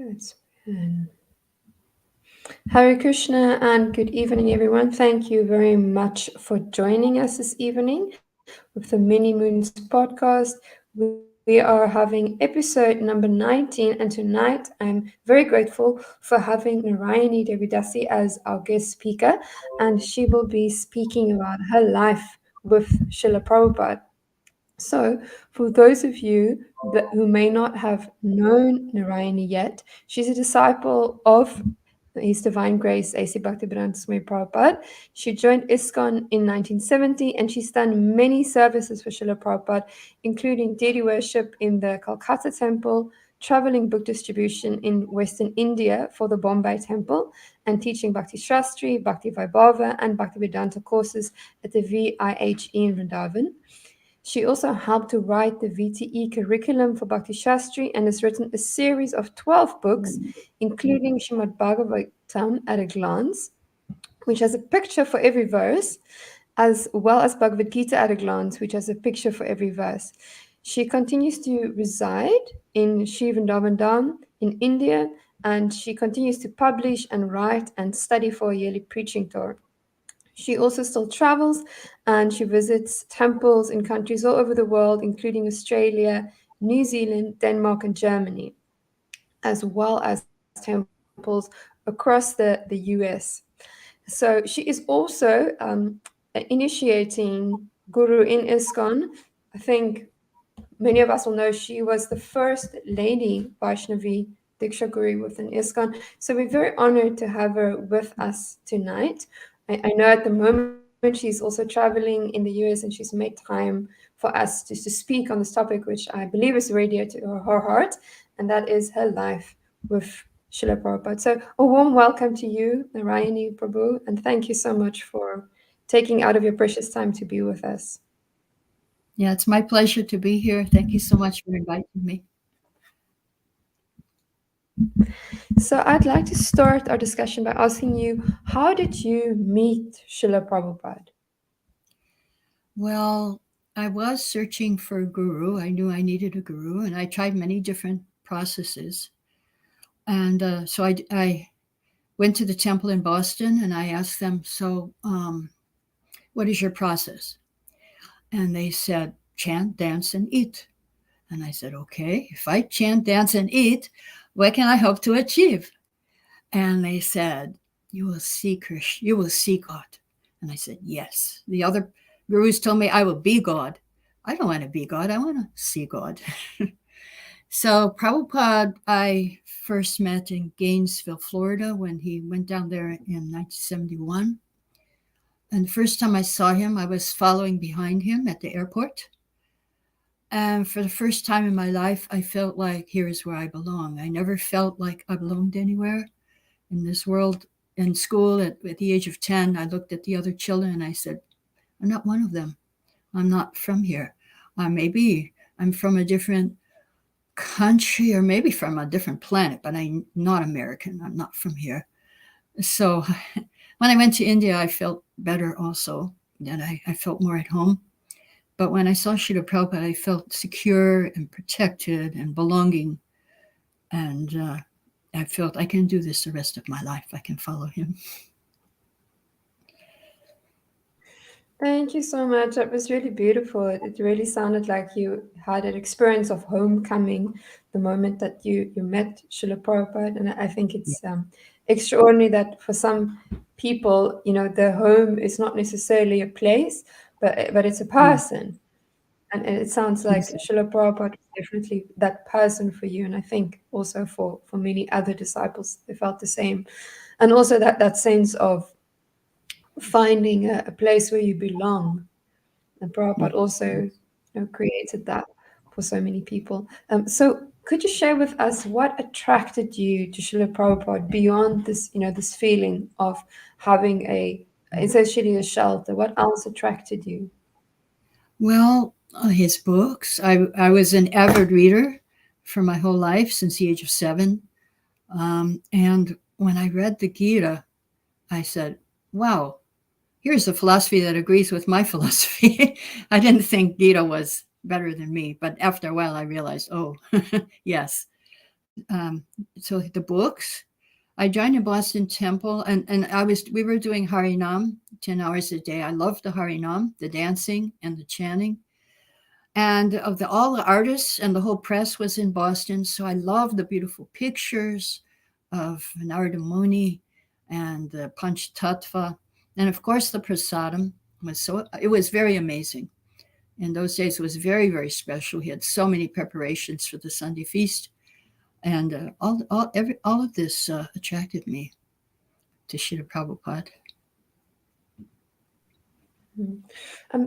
Good. Hare Krishna and good evening, everyone. Thank you very much for joining us this evening with the Many Moons podcast. We are having episode number 19, and tonight I'm very grateful for having Narayani Devi Dasi as our guest speaker, and she will be speaking about her life with Srila Prabhupada. So, for those of you who may not have known Narayani yet, she's a disciple of His Divine Grace A.C. Bhaktivedanta Swami Prabhupada. She joined ISKCON in 1970 and she's done many services for Srila Prabhupada, including deity worship in the Calcutta Temple, traveling book distribution in Western India for the Bombay Temple, and teaching Bhakti Shastri, Bhakti Vaibhava, and Bhaktivedanta courses at the VIHE in Vrindavan. She also helped to write the VTE curriculum for Bhakti Shastri and has written a series of 12 books, including Srimad Bhagavatam at a glance, which has a picture for every verse, as well as Bhagavad Gita at a glance, which has a picture for every verse. She continues to reside in Sri Vrindavan Dham in India, and she continues to publish and write and study for a yearly preaching tour. She also still travels and she visits temples in countries all over the world, including Australia, New Zealand, Denmark, and Germany, as well as temples across the US. So she is also initiating Guru in ISKCON. I think many of us will know she was the first lady Vaishnavi Diksha Guru within ISKCON. So we're very honored to have her with us tonight. I know at the moment she's also traveling in the US and she's made time for us to speak on this topic, which I believe is radio to her heart, and that is her life with Srila Prabhupada. So a warm welcome to you, Narayani Prabhu, and thank you so much for taking out of your precious time to be with us. Yeah, it's my pleasure to be here. Thank you so much for inviting me. So I'd like to start our discussion by asking you, how did you meet Srila Prabhupada? Well, I was searching for a guru. I knew I needed a guru, and I tried many different processes. And so I went to the temple in Boston and I asked them, so what is your process? And they said, chant, dance, and eat. And I said, okay, if I chant, dance, and eat, what can I hope to achieve? And they said, you will see Krishna, you will see God. And I said, yes. The other gurus told me I will be God. I don't want to be God. I want to see God. So Prabhupada, I first met in Gainesville, Florida, when he went down there in 1971. And the first time I saw him, I was following behind him at the airport. And for the first time in my life, I felt like here is where I belong. I never felt like I belonged anywhere in this world. In school, at the age of 10, I looked at the other children and I said, I'm not one of them. I'm not from here. Maybe I'm from a different country or maybe from a different planet, but I'm not American. I'm not from here. So when I went to India, I felt better also, that I felt more at home. But when I saw Srila Prabhupada, I felt secure and protected and belonging. And I felt I can do this the rest of my life. I can follow him. Thank you so much. That was really beautiful. It really sounded like you had an experience of homecoming the moment that you met Srila Prabhupada. And I think it's extraordinary that for some people, the home is not necessarily a place, but it's a person. And it sounds like Srila Prabhupada was definitely that person for you. And I think also for many other disciples, they felt the same. And also that sense of finding a place where you belong. And Prabhupada also created that for so many people. So could you share with us what attracted you to Srila Prabhupada beyond this, this feeling of having essentially a shelter? What else attracted you? Well, his books. I was an avid reader for my whole life since the age of 7. And when I read the Gita, I said, wow, here's a philosophy that agrees with my philosophy. I didn't think Gita was better than me, but after a while I realized, oh, yes, So the books. I joined the Boston Temple, and we were doing Harinam 10 hours a day. I loved the Harinam, the dancing and the chanting. And all the artists and the whole press was in Boston. So I loved the beautiful pictures of Narada Muni and the Panch Tattva. And of course, the prasadam it was very amazing. In those days, it was very, very special. He had so many preparations for the Sunday feast. And all of this attracted me to Srila Prabhupada.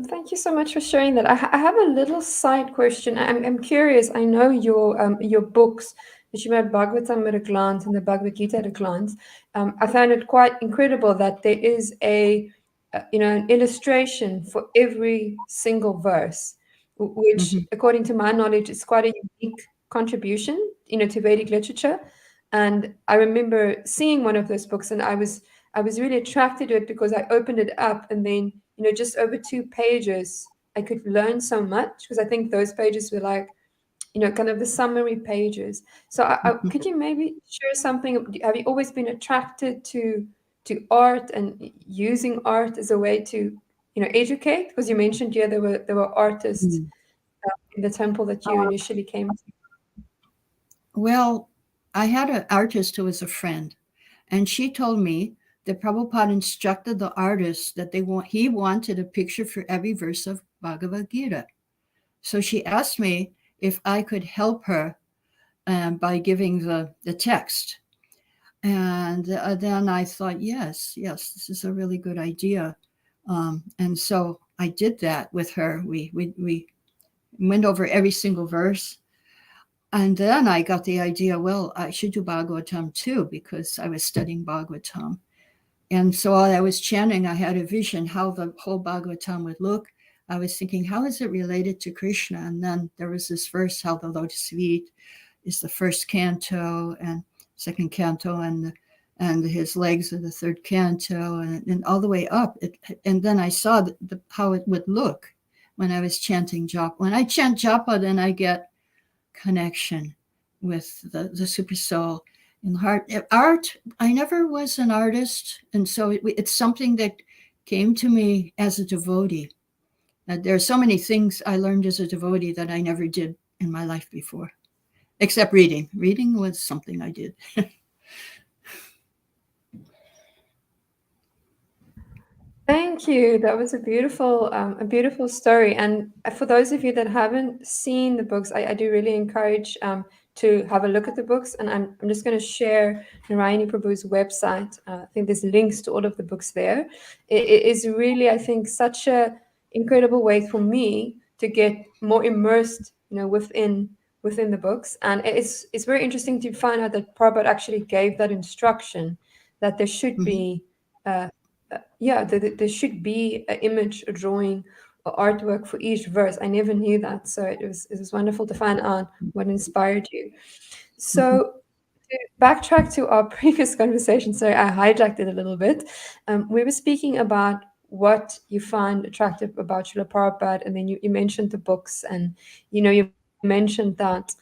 Thank you so much for sharing that. I have a little side question. I'm curious. I know your books, the Srimad Bhagavatam at a glance and the Bhagavad Gita at a glance. I found it quite incredible that there is an illustration for every single verse, which, according to my knowledge, is quite a unique contribution, to Vedic literature. And I remember seeing one of those books, and I was really attracted to it because I opened it up, and then just over 2 pages, I could learn so much, because I think those pages were like, kind of the summary pages. So could you maybe share something? Have you always been attracted to art and using art as a way to, educate? Because you mentioned, there were artists in the temple that you initially came to. Well, I had an artist who was a friend, and she told me that Prabhupada instructed the artists that he wanted a picture for every verse of Bhagavad Gita. So she asked me if I could help her by giving the text. And then I thought, yes, this is a really good idea. And so I did that with her. We went over every single verse. And then I got the idea, well, I should do Bhagavatam too, because I was studying Bhagavatam. And so while I was chanting, I had a vision how the whole Bhagavatam would look. I was thinking, how is it related to Krishna? And then there was this verse, how the lotus feet is the first canto and second canto, and his legs are the third canto, and all the way up. And then I saw how it would look when I was chanting japa. When I chant japa, then I get connection with the super soul in the heart. Art, I never was an artist, and so it's something that came to me as a devotee. There are so many things I learned as a devotee that I never did in my life before, except reading. Reading was something I did. Thank you. That was a beautiful story. And for those of you that haven't seen the books, I do really encourage to have a look at the books. And I'm just going to share Narayani Prabhu's website. I think there's links to all of the books there. It is really, I think, such a incredible way for me to get more immersed, within the books. And it's very interesting to find out that Prabhupada actually gave that instruction, that there should be there should be an image, a drawing, or artwork for each verse. I never knew that, so it was wonderful to find out what inspired you. So to backtrack to our previous conversation, sorry, I hijacked it a little bit. We were speaking about what you find attractive about Srila Prabhupada, and then you mentioned the books, and you mentioned that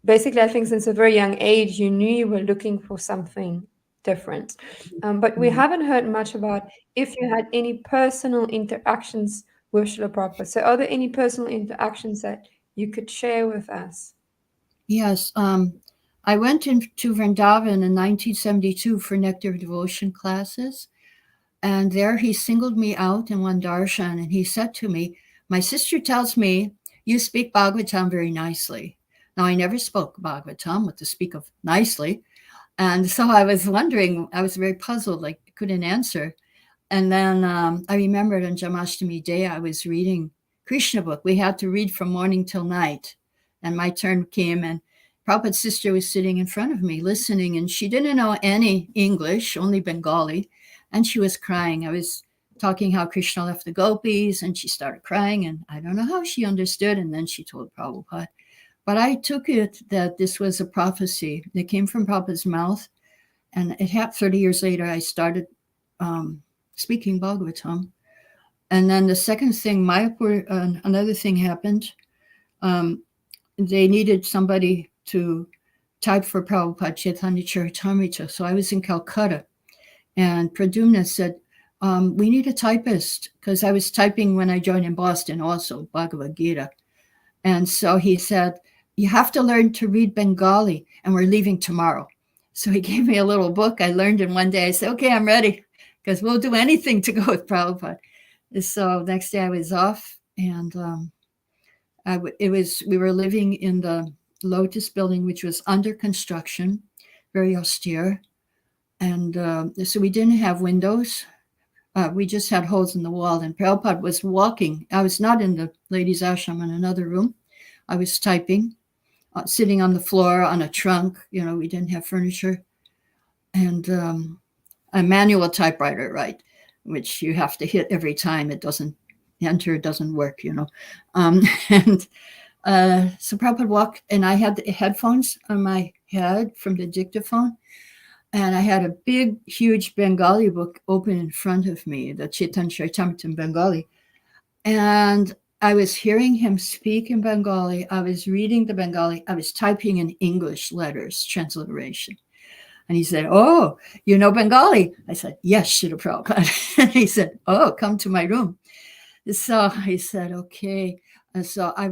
basically, I think since a very young age, you knew you were looking for something different. But we haven't heard much about if you had any personal interactions with Srila Prabhupada. So are there any personal interactions that you could share with us? Yes. I went to Vrindavan in 1972 for Nectar of Devotion classes. And there he singled me out in one darshan, and he said to me, "My sister tells me you speak Bhagavatam very nicely." Now, I never spoke Bhagavatam, what to speak of nicely. And so I was wondering, I was very puzzled, like I couldn't answer. And then I remembered on Janmashtami Day, I was reading Krishna book. We had to read from morning till night. And my turn came, and Prabhupada's sister was sitting in front of me listening, and she didn't know any English, only Bengali. And she was crying. I was talking how Krishna left the gopis, and she started crying, and I don't know how she understood. And then she told Prabhupada. But I took it that this was a prophecy that came from Prabhupada's mouth. And it happened 30 years later, I started speaking Bhagavatam. And then the second thing, Mayapur, another thing happened. They needed somebody to type for Prabhupada Chaitanya Charitamrita. So I was in Calcutta, and Pradyumna said, we need a typist, because I was typing when I joined in Boston also, Bhagavad Gita. And so he said, you have to learn to read Bengali, and we're leaving tomorrow. So he gave me a little book I learned in one day. I said, okay, I'm ready, because we'll do anything to go with Prabhupada. So next day I was off, and we were living in the Lotus building, which was under construction, very austere. And so we didn't have windows. We just had holes in the wall. And Prabhupada was walking. I was not in the ladies' ashram, in another room. I was typing, sitting on the floor on a trunk. We didn't have furniture. And a manual typewriter, right, which you have to hit every time. It doesn't enter, it doesn't work, And so Prabhupada walked, and I had the headphones on my head from the dictaphone. And I had a big, huge Bengali book open in front of me, the Chaitanya Charitamrita in Bengali. And I was hearing him speak in Bengali. I was reading the Bengali. I was typing in English letters, transliteration. And he said, oh, you know Bengali? I said, yes, Srila Prabhupada. And he said, oh, come to my room. So I said, okay. And so I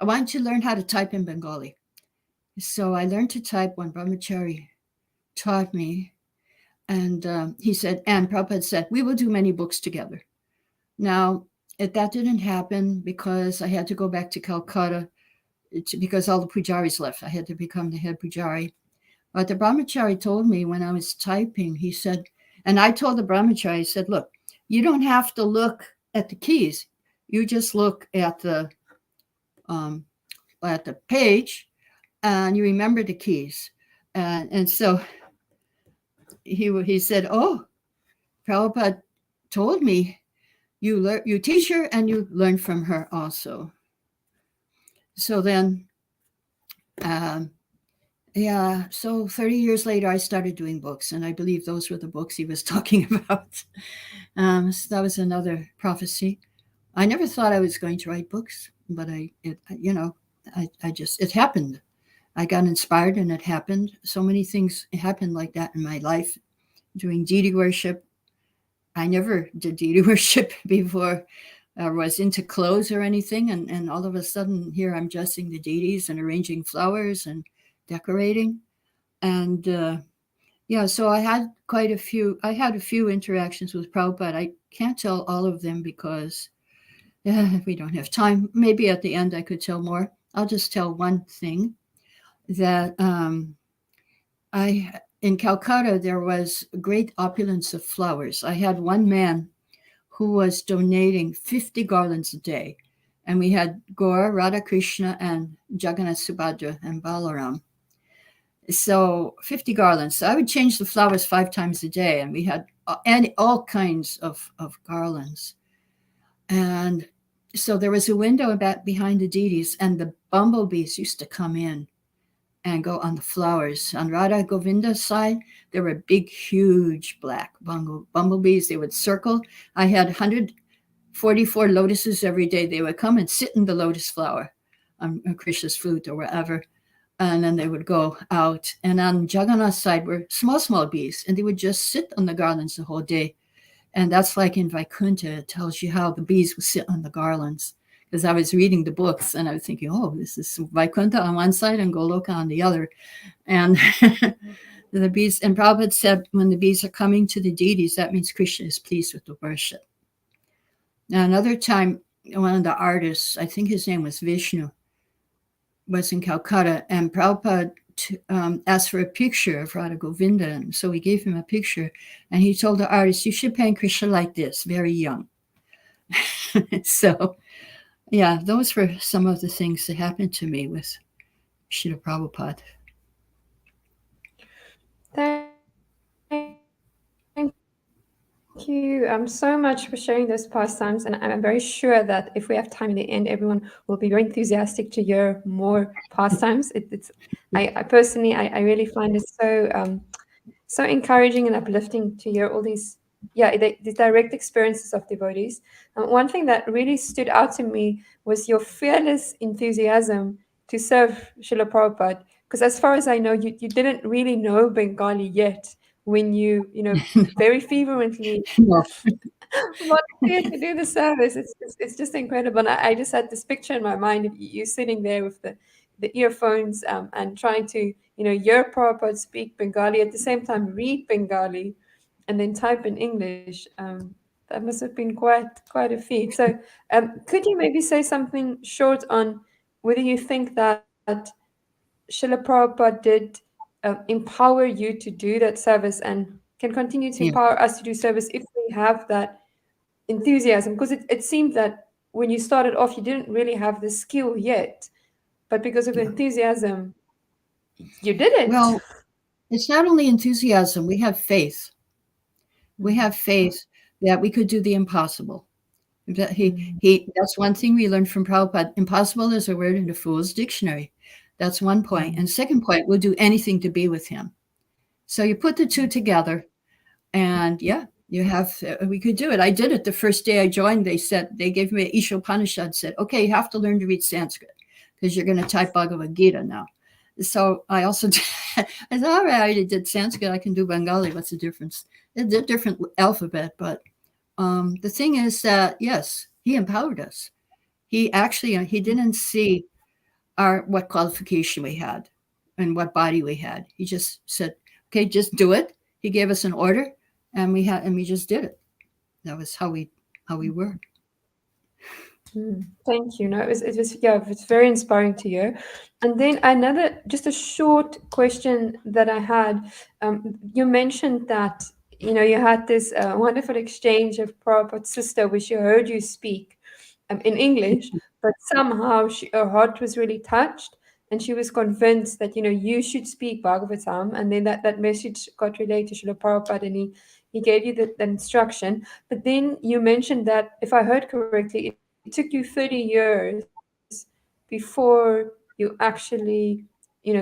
want to learn how to type in Bengali. So I learned to type when Brahmachari taught me. And he said, and Prabhupada said, we will do many books together. Now, that didn't happen because I had to go back to Calcutta because all the pujaris left. I had to become the head pujari. But the Brahmachari told me when I was typing, he said, and I told the Brahmachari, I said, look, you don't have to look at the keys. You just look at the page and you remember the keys. And so he said, oh, Prabhupada told me you teach her and you learn from her also. So then, so 30 years later, I started doing books, and I believe those were the books he was talking about. So that was another prophecy. I never thought I was going to write books, but it happened. I got inspired and it happened. So many things happened like that in my life. Doing deity worship. I never did deity worship before I was into clothes or anything. And all of a sudden here I'm dressing the deities and arranging flowers and decorating. And so I had a few interactions with Prabhupada. I can't tell all of them because we don't have time. Maybe at the end I could tell more. I'll just tell one thing, that in Calcutta, there was great opulence of flowers. I had one man who was donating 50 garlands a day. And we had Gaur, Radha Krishna, and Jagannath Subhadra, and Balaram. So 50 garlands. So I would change the flowers 5 times a day. And we had all kinds of garlands. And so there was a window behind the deities, and the bumblebees used to come in and go on the flowers. On Radha Govinda's side, there were big, huge black bumblebees. They would circle. I had 144 lotuses every day. They would come and sit in the lotus flower on Krishna's flute or wherever, and then they would go out. And on Jagannath's side were small, small bees, and they would just sit on the garlands the whole day. And that's like in Vaikuntha, it tells you how the bees would sit on the garlands. Because I was reading the books and I was thinking, oh, this is Vaikuntha on one side and Goloka on the other. And the bees, and Prabhupada said, when the bees are coming to the deities, that means Krishna is pleased with the worship. Now, another time, one of the artists, I think his name was Vishnu, was in Calcutta, and Prabhupada asked for a picture of Radha Govinda. And so we gave him a picture, and he told the artist, you should paint Krishna like this, very young. So, yeah, those were some of the things that happened to me with Srila Prabhupada. Thank you so much for sharing those pastimes. And I'm very sure that if we have time in the end, everyone will be very enthusiastic to hear more pastimes. I personally, I really find it so encouraging and uplifting to hear all these, the direct experiences of devotees. One thing that really stood out to me was your fearless enthusiasm to serve Srila Prabhupada, because as far as I know, you didn't really know Bengali yet when you very fervently No. volunteered to do the service. It's just incredible. And I just had this picture in my mind of you sitting there with the earphones and trying to hear Prabhupada speak Bengali at the same time read Bengali and then type in English. That must have been quite a feat. So could you maybe say something short on whether you think that Srila Prabhupada did empower you to do that service and can continue to Yeah. empower us to do service if we have that enthusiasm? Because it seemed that when you started off, you didn't really have the skill yet, but because of the Yeah. enthusiasm, you did it. Well, it's not only enthusiasm, we have faith. We Mm, have faith that we could do the impossible. That mm, that's one thing we learned from Prabhupada. Impossible is a word in the Fool's Dictionary. That's one point. mm, And second point, we'll do anything to be with him. So you put the two together, and yeah, you have, we could do it. I did it the first day I joined. They gave me Isha Upanishad, said, okay, you have to learn to read Sanskrit because you're going to type Bhagavad Gita now. So I also, I thought, all right, I already did Sanskrit. I can do Bengali. What's the difference? It's a different alphabet. But the thing is that, yes, he empowered us. He actually, he didn't see what qualification we had and what body we had. He just said, okay, just do it. He gave us an order and we just did it. That was how we were. Thank you. No, it was yeah, it's very inspiring to hear. And then another, just a short question that I had. You mentioned that you had this wonderful exchange of Prabhupada's sister, which you heard you speak in English, but somehow her heart was really touched, and she was convinced that you should speak Bhagavatam, and then that message got relayed to Srila Prabhupada, and he gave you the instruction. But then you mentioned that, if I heard correctly, it took you 30 years before you actually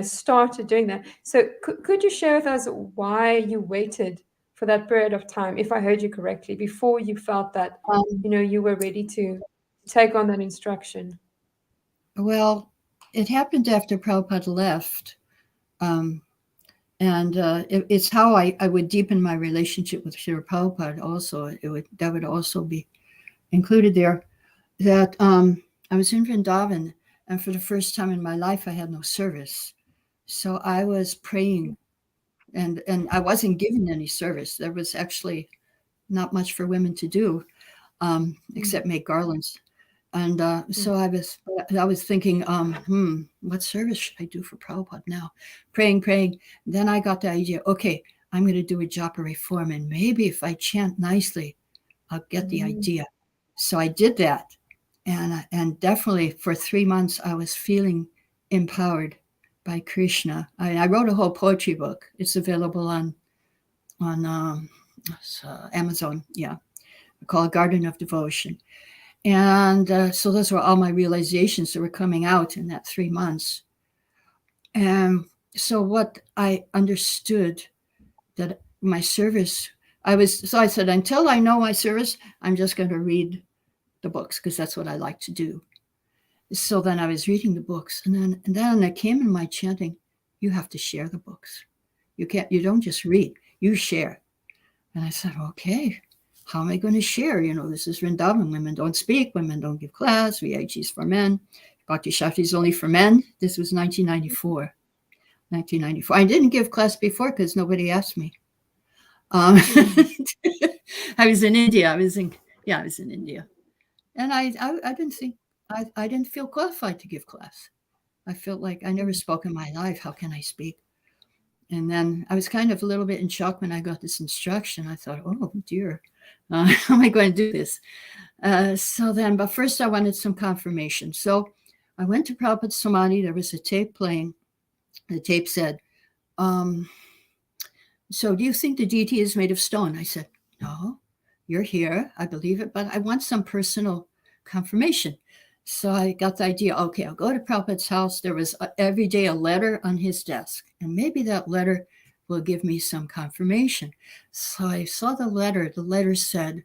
started doing that. So could you share with us why you waited for that period of time, if I heard you correctly, before you felt that Um, you were ready to take on that instruction? well, it happened after Prabhupada left. Um, and it's how I would deepen my relationship with Srila Prabhupada also. That would also be included there. That I was in Vrindavan, and for the first time in my life, I had no service. So I was praying, and I wasn't given any service. There was actually not much for women to do Mm, except make garlands. And mm, so I was thinking, what service should I do for Prabhupada now? Praying. Then I got the idea, okay, I'm going to do a japa reform, and maybe if I chant nicely, I'll get the mm, idea. So I did that, and definitely for 3 months I was feeling empowered by Krishna. I wrote a whole poetry book. It's available on Amazon. Yeah, called Garden of Devotion. And so those were all my realizations that were coming out in that 3 months. And so what I understood that my service, I said, until I know my service, I'm just going to read the books because that's what I like to do. So then I was reading the books, and then it came in my chanting, you have to share the books. You don't just read, you share. And I said, okay, how am I going to share? This is Vrindavan. Women don't speak. Women don't give class. VIG is for men. Bhakti Shakti is only for men. This was 1994. 1994. I didn't give class before because nobody asked me. Um, mm, I was in India. I was in India. And I didn't think, I didn't feel qualified to give class. I felt like I never mm, spoke in my life. How can I speak? And then I was kind of a little bit in shock when I got this instruction. I thought, oh dear, how am I going to do this? But first I wanted some confirmation. So I went to Prabhupada's Samadhi. There was a tape playing. The tape said, so do you think the deity is made of stone? I said, no, you're here. I believe it, but I want some personal confirmation. So I got the idea, okay, I'll go to Prabhupada's house. There was every day a letter on his desk, and maybe that letter will give me some confirmation. So I saw the letter. The letter said,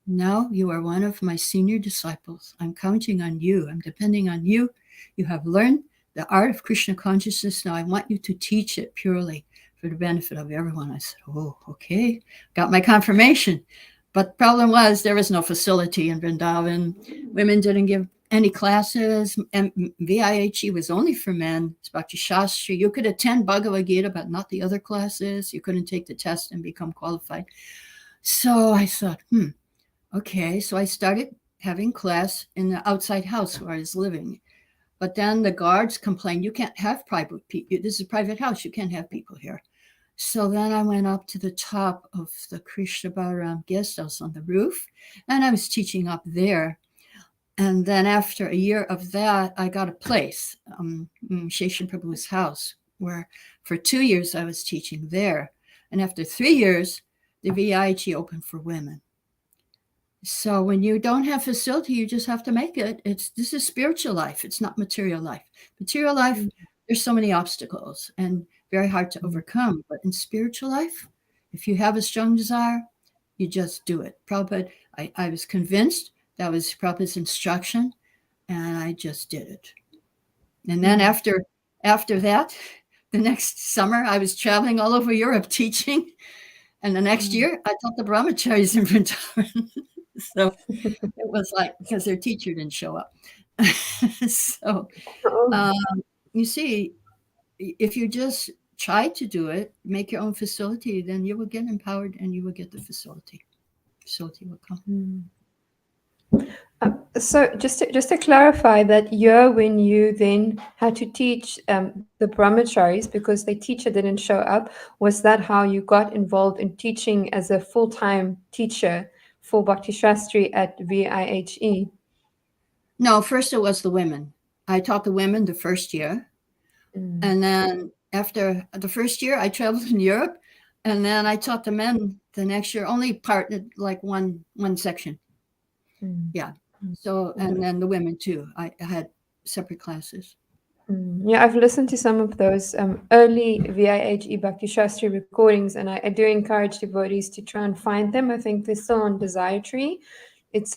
now you are one of my senior disciples. I'm counting on you. I'm depending on you. You have learned the art of Krishna consciousness. Now I want you to teach it purely for the benefit of everyone. I said, oh, okay. Got my confirmation. But the problem was there was no facility in Vrindavan. Women didn't give any classes. And VIHE was only for men. It's Bhakti Shastri. You could attend Bhagavad Gita, but not the other classes. You couldn't take the test and become qualified. So I thought, okay. So I started having class in the outside house where I was living. But then the guards complained, you can't have private people. This is a private house. You can't have people here. So then I went up to the top of the Krishna Balaram guest house on the roof, and I was teaching up there. And then after a year of that, I got a place, Sheshan Prabhu's house, where for 2 years I was teaching there. And after 3 years, the VIG opened for women. So when you don't have facility, you just have to make it. This is spiritual life. It's not material life. Material life, there's so many obstacles and very hard to overcome. But in spiritual life, if you have a strong desire, you just do it. Prabhupada, I was convinced that was Prabhupada's instruction, and I just did it. And then after that, the next summer, I was traveling all over Europe teaching. And the next year, I taught the brahmacharis in Vrindavan. So it was like, because their teacher didn't show up. So you see, if you just try to do it, make your own facility, then you will get empowered and you will get the facility. Facility will come. So just to clarify that year when you then had to teach the brahmacharis because their teacher didn't show up, was that how you got involved in teaching as a full-time teacher for Bhakti Shastri at VIHE? No, first it was the women. I taught the women the first year. And then after the first year, I traveled in Europe. And then I taught the men the next year, only part, like one section. Yeah. So, and then the women too. I had separate classes. Yeah, I've listened to some of those early VIHE Bhakti Shastri recordings, and I do encourage devotees to try and find them. I think they're still on Desire Tree. It's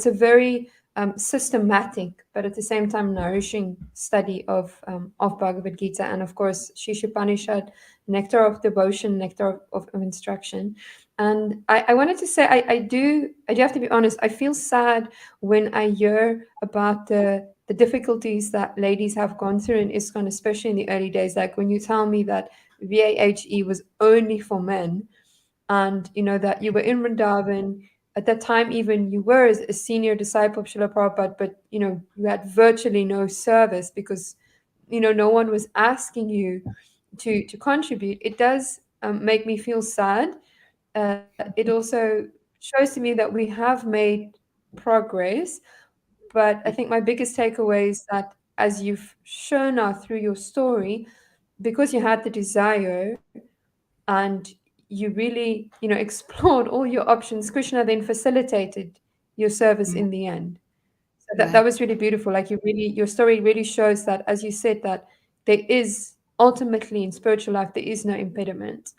a very systematic, but at the same time nourishing study of Bhagavad Gita, and of course Shishupanishad, nectar of devotion, nectar of instruction. And I wanted to say I do have to be honest. I feel sad when I hear about the difficulties that ladies have gone through in ISKCON, especially in the early days. Like when you tell me that VAHE was only for men, and that you were in Vrindavan at that time, even you were a senior disciple of Srila Prabhupada, but you had virtually no service because no one was asking you to contribute. It does make me feel sad. It also shows to me that we have made progress, but I think my biggest takeaway is that as you've shown now through your story, because you had the desire and you really, explored all your options, Krishna then facilitated your service in the end. So that was really beautiful. Like your story really shows that, as you said, that there is ultimately in spiritual life, there is no impediment.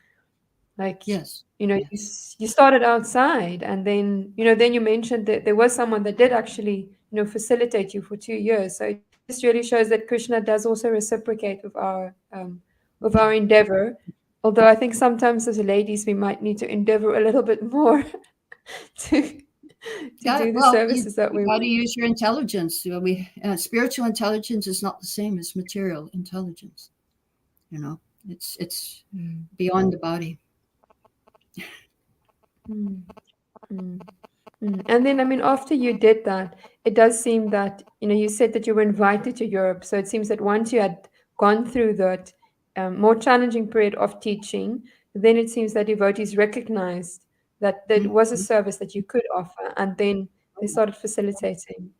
Like, Yes. you started outside, and then, then you mentioned that there was someone that did actually, facilitate you for 2 years. So it just really shows that Krishna does also reciprocate with our endeavor. Although I think sometimes as ladies, we might need to endeavor a little bit more to do the services that you we got to want. use your intelligence. Spiritual intelligence is not the same as material intelligence. It's beyond the body. And then, I mean, after you did that, it does seem that, you said that you were invited to Europe. So it seems that once you had gone through that more challenging period of teaching, then it seems that devotees recognized that there was a service that you could offer, and then they started facilitating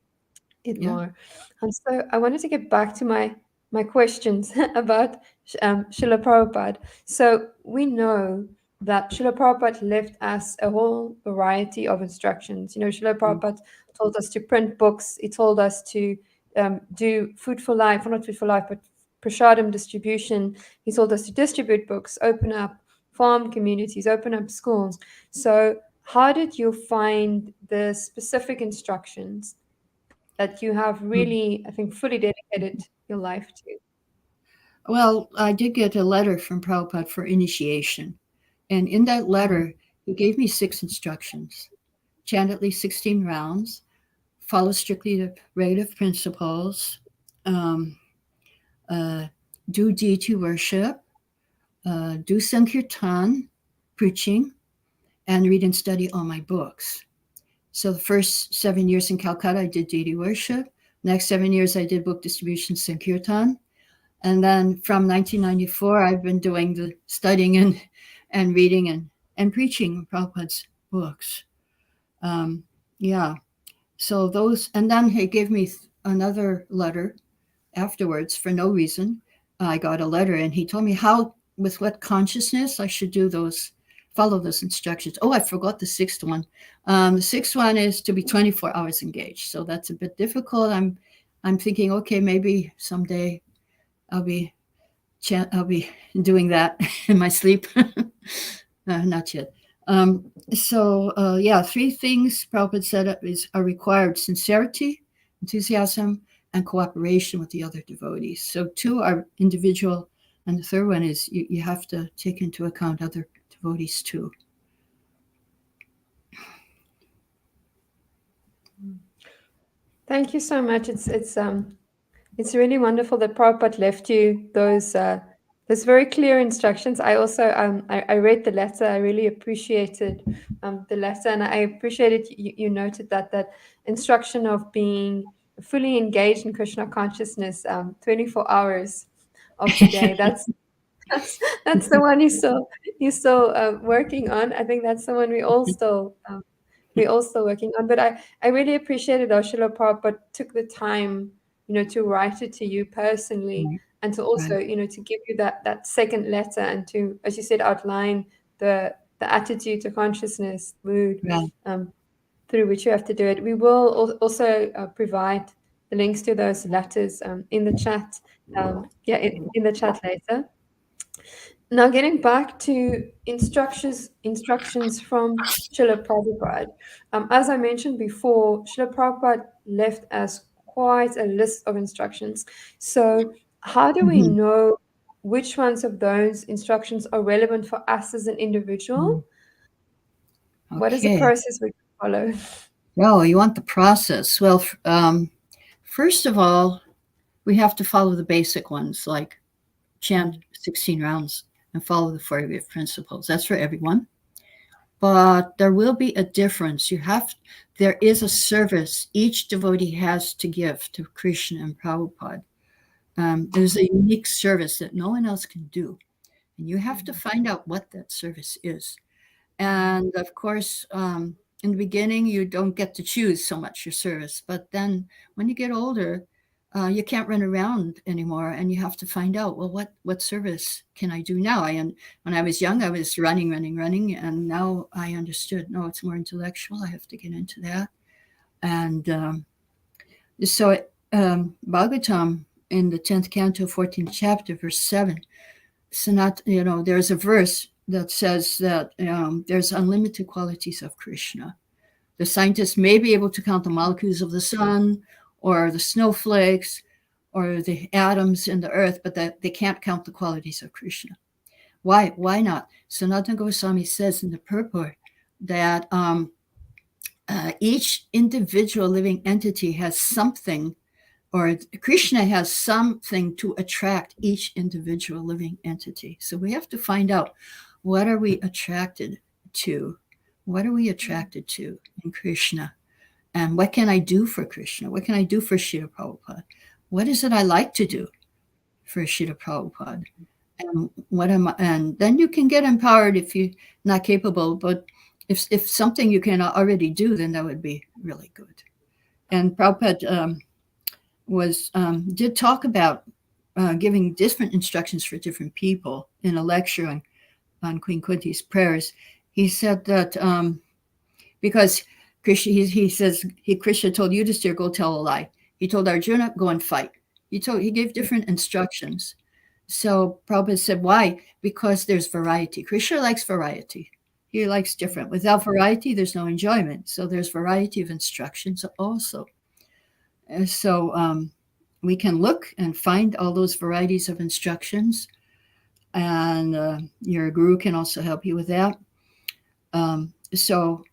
it Yeah. more. And so I wanted to get back to my questions about Srila Prabhupada. So we know that Srila Prabhupada left us a whole variety of instructions. Srila Prabhupada told us to print books. He told us to do food for life, or not food for life, but prasadam distribution. He told us to distribute books, open up farm communities, open up schools. So how did you find the specific instructions? that you have really, I think, fully dedicated your life to? Well, I did get a letter from Prabhupada for initiation. And in that letter, he gave me 6 instructions. Chant at least 16 rounds, follow strictly the regulative principles, um, do deity worship, do Sankirtan, preaching, and read and study all my books. So the first 7 years in Calcutta, I did deity worship. Next 7 years, I did book distribution, Sankirtan. And then from 1994, I've been doing the studying and reading and preaching Prabhupada's books. Yeah. So those, and then he gave me another letter afterwards for no reason. I got a letter and he told me how, with what consciousness I should do those, follow those instructions. Oh, I forgot the 6th one. The 6th one is to be 24 hours engaged. So that's a bit difficult. I'm thinking, okay, maybe someday I'll be doing that in my sleep. Not yet. Yeah, 3 things Prabhupada said are required: sincerity, enthusiasm, and cooperation with the other devotees. So 2 are individual, and the 3rd one is you have to take into account other devotees too. Thank you so much. It's really wonderful that Prabhupada left you those very clear instructions. I also I read the letter. I really appreciated the letter, and I appreciated you noted that instruction of being fully engaged in Krishna consciousness 24 hours of the day. That's the one you're still working on. I think that's the one we're also working on. But I really appreciated how Srila Prabhupada took the time, to write it to you personally, Right. and to also, Right. to give you that second letter, and to, as you said, outline the attitude to consciousness, mood, Right. through which you have to do it. We will also provide the links to those letters in the chat. In the chat later. Now, getting back to instructions from Srila Prabhupada. As I mentioned before, Srila Prabhupada left us quite a list of instructions. So, how do we Mhm. know which ones of those instructions are relevant for us as an individual? What is the Okay. process we follow? Well, you want the process. Well, first of all, we have to follow the basic ones like chant 16 rounds and follow the 4 principles. That's for everyone. But there will be a difference. There is a service each devotee has to give to Krishna and Prabhupada. There's a unique service that no one else can do. And you have to find out what that service is. And of course, in the beginning, you don't get to choose so much your service. But then when you get older, you can't run around anymore, and you have to find out, well, what service can I do now? When I was young, I was running, and now I understood. No, it's more intellectual. I have to get into that, and Bhagavatam in the 10th canto, 14th chapter, verse 7. There's a verse that says that there's unlimited qualities of Krishna. The scientists may be able to count the molecules of the sun or the snowflakes or the atoms in the earth, but that they can't count the qualities of Krishna. Why? Why not? Sanatana Goswami says in the purport that each individual living entity has something, or Krishna has something to attract each individual living entity. So we have to find out, what are we attracted to? What are we attracted to in Krishna? And what can I do for Krishna? What can I do for Srila Prabhupada? What is it I like to do for Srila Prabhupada? And then you can get empowered if you're not capable, but if something you can already do, then that would be really good. And Prabhupada did talk about giving different instructions for different people in a lecture on Queen Kunti's prayers. He said that because Krishna, he says, Krishna told Yudhishthira, go tell a lie. He told Arjuna, go and fight. He gave different instructions. So Prabhupada said, why? Because there's variety. Krishna likes variety. He likes different. Without variety, there's no enjoyment. So there's variety of instructions also. So we can look and find all those varieties of instructions, and your guru can also help you with that. So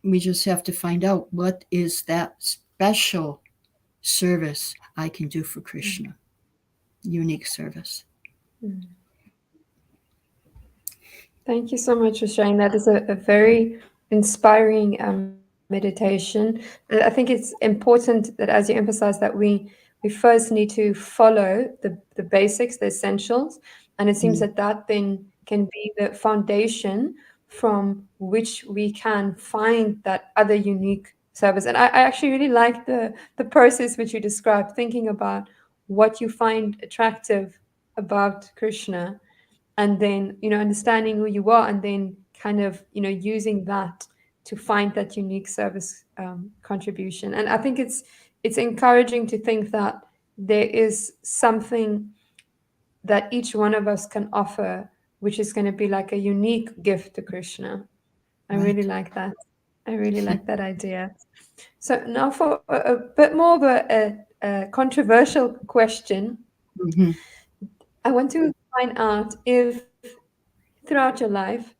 we just have to find out what is that special service I can do for Krishna, unique service. Mm. Thank you so much for sharing. That is a very inspiring meditation. I think it's important that, as you emphasize, that we first need to follow the basics, the essentials, and it seems Mm, that that then can be the foundation from which we can find that other unique service. And I actually really like the process which you described, thinking about what you find attractive about Krishna, and then understanding who you are, and then kind of using that to find that unique service contribution. And I think it's encouraging to think that there is something that each one of us can offer, which is going to be like a unique gift to Krishna. I right. really like that. I really like that idea. So now for a bit more of a controversial question. Hmm. I want to find out if throughout your life,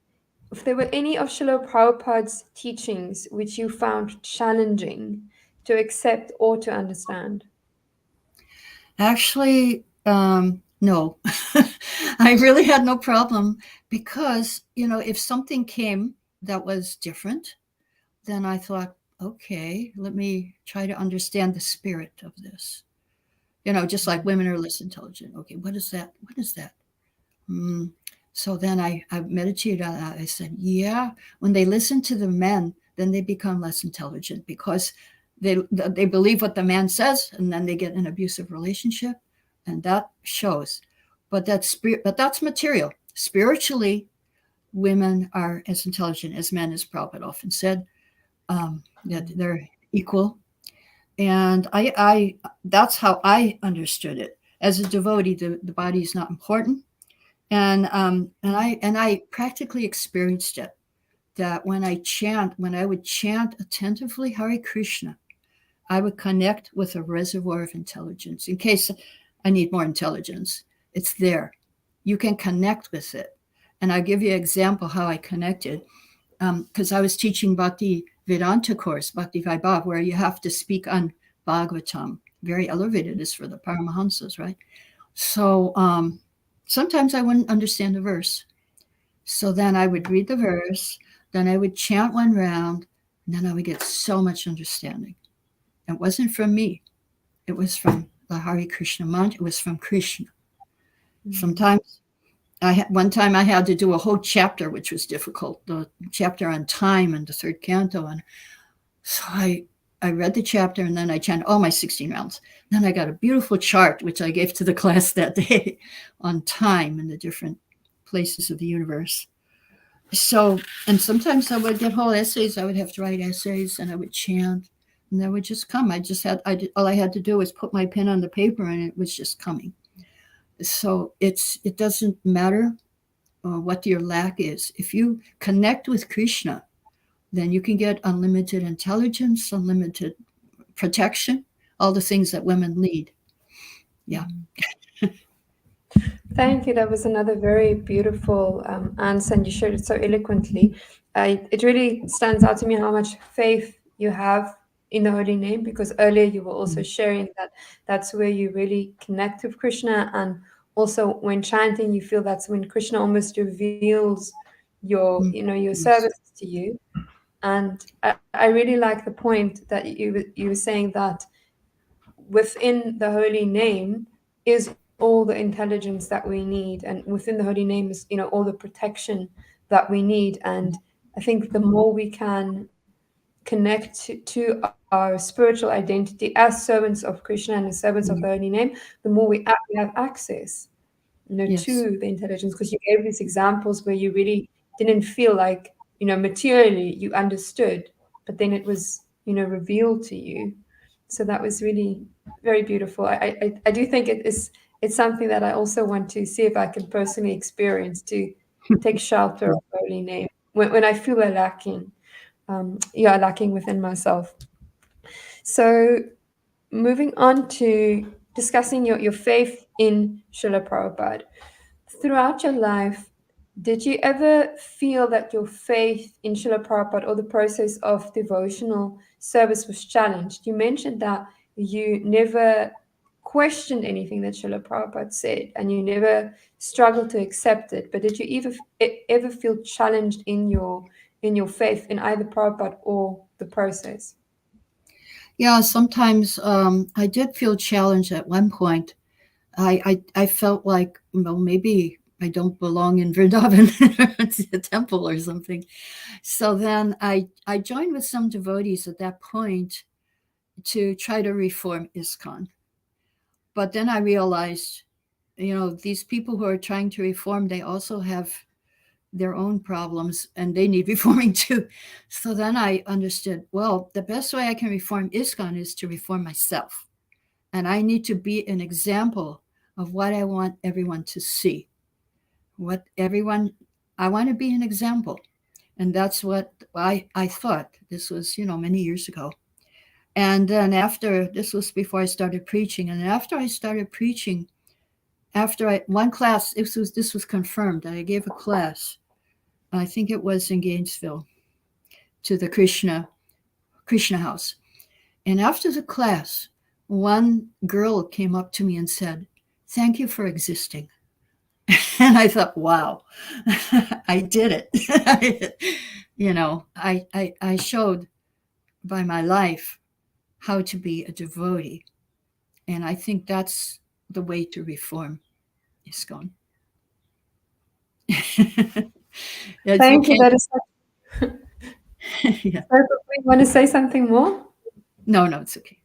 if there were any of Srila Prabhupada's teachings which you found challenging to accept or to understand. Actually, no. I really had no problem because, if something came that was different, then I thought, okay, let me try to understand the spirit of this. Just like women are less intelligent. Okay, what is that? What is that? Mm. So then I meditated on that. I said, yeah, when they listen to the men, then they become less intelligent because they believe what the man says, and then they get an abusive relationship, and that shows. But that's material. Spiritually, women are as intelligent as men, as Prabhupada often said, that they're equal. And I that's how I understood it. As a devotee, the body is not important, and I practically experienced it, that when I would chant attentively Hare Krishna, I would connect with a reservoir of intelligence. In case I need more intelligence, it's there. You can connect with it. And I'll give you an example how I connected, because I was teaching Bhakti Vedanta course, Bhakti Vaibhav, where you have to speak on Bhagavatam. Very elevated is for the Paramahamsas, right? So sometimes I wouldn't understand the verse. So then I would read the verse, then I would chant one round, and then I would get so much understanding. It wasn't from me, it was from the Hare Krishna mantra, it was from Krishna. Mm. Sometimes one time I had to do a whole chapter, which was difficult, the chapter on time in the third canto. And so I read the chapter, and then I chanted all my 16 rounds. Then I got a beautiful chart, which I gave to the class that day on time and the different places of the universe. So, and sometimes I would get whole essays. I would have to write essays, and I would chant, and that would just come. All I had to do was put my pen on the paper, and it was just coming. So it doesn't matter what your lack is. If you connect with Krishna, then you can get unlimited intelligence, unlimited protection, all the things that women need. Yeah. Thank you. That was another very beautiful answer, and you shared it so eloquently. It really stands out to me how much faith you have in the holy name, because earlier you were also sharing that that's where you really connect with Krishna, and also when chanting, you feel that's when Krishna almost reveals your your Yes. services to you. And I really like the point that you were saying that within the holy name is all the intelligence that we need, and within the holy name is all the protection that we need. And I think the more we can connect to our spiritual identity as servants of Krishna and as servants of the holy name, the more we have access Yes. to the intelligence, because you gave these examples where you really didn't feel like materially you understood, but then it was revealed to you. So that was really very beautiful. I do think it's something that I also want to see if I can personally experience, to take shelter of holy name when I feel a lacking, lacking within myself. So moving on to discussing your faith in Srila Prabhupada. Throughout your life, did you ever feel that your faith in Srila Prabhupada or the process of devotional service was challenged? You mentioned that you never questioned anything that Srila Prabhupada said and you never struggled to accept it. But did you ever feel challenged in your faith in either Prabhupada or the process? Yeah, sometimes I did feel challenged at one point. I felt like, well, maybe I don't belong in Vrindavan, a temple or something. So then I joined with some devotees at that point to try to reform ISKCON. But then I realized, these people who are trying to reform, they also have their own problems and they need reforming too. So then I understood, well, the best way I can reform ISKCON is to reform myself. And I need to be an example of what I want everyone to see. I want to be an example. And that's what I thought. This was, many years ago. And then this was before I started preaching. And after I started preaching, one class, this was confirmed. I gave a class, I think it was in Gainesville, to the Krishna house. And after the class, one girl came up to me and said, "Thank you for existing." And I thought, wow, I did it. I showed by my life how to be a devotee. And I think that's the way to reform ISKCON. Thank you. That is such... Yeah. You want to say something more? No, it's okay.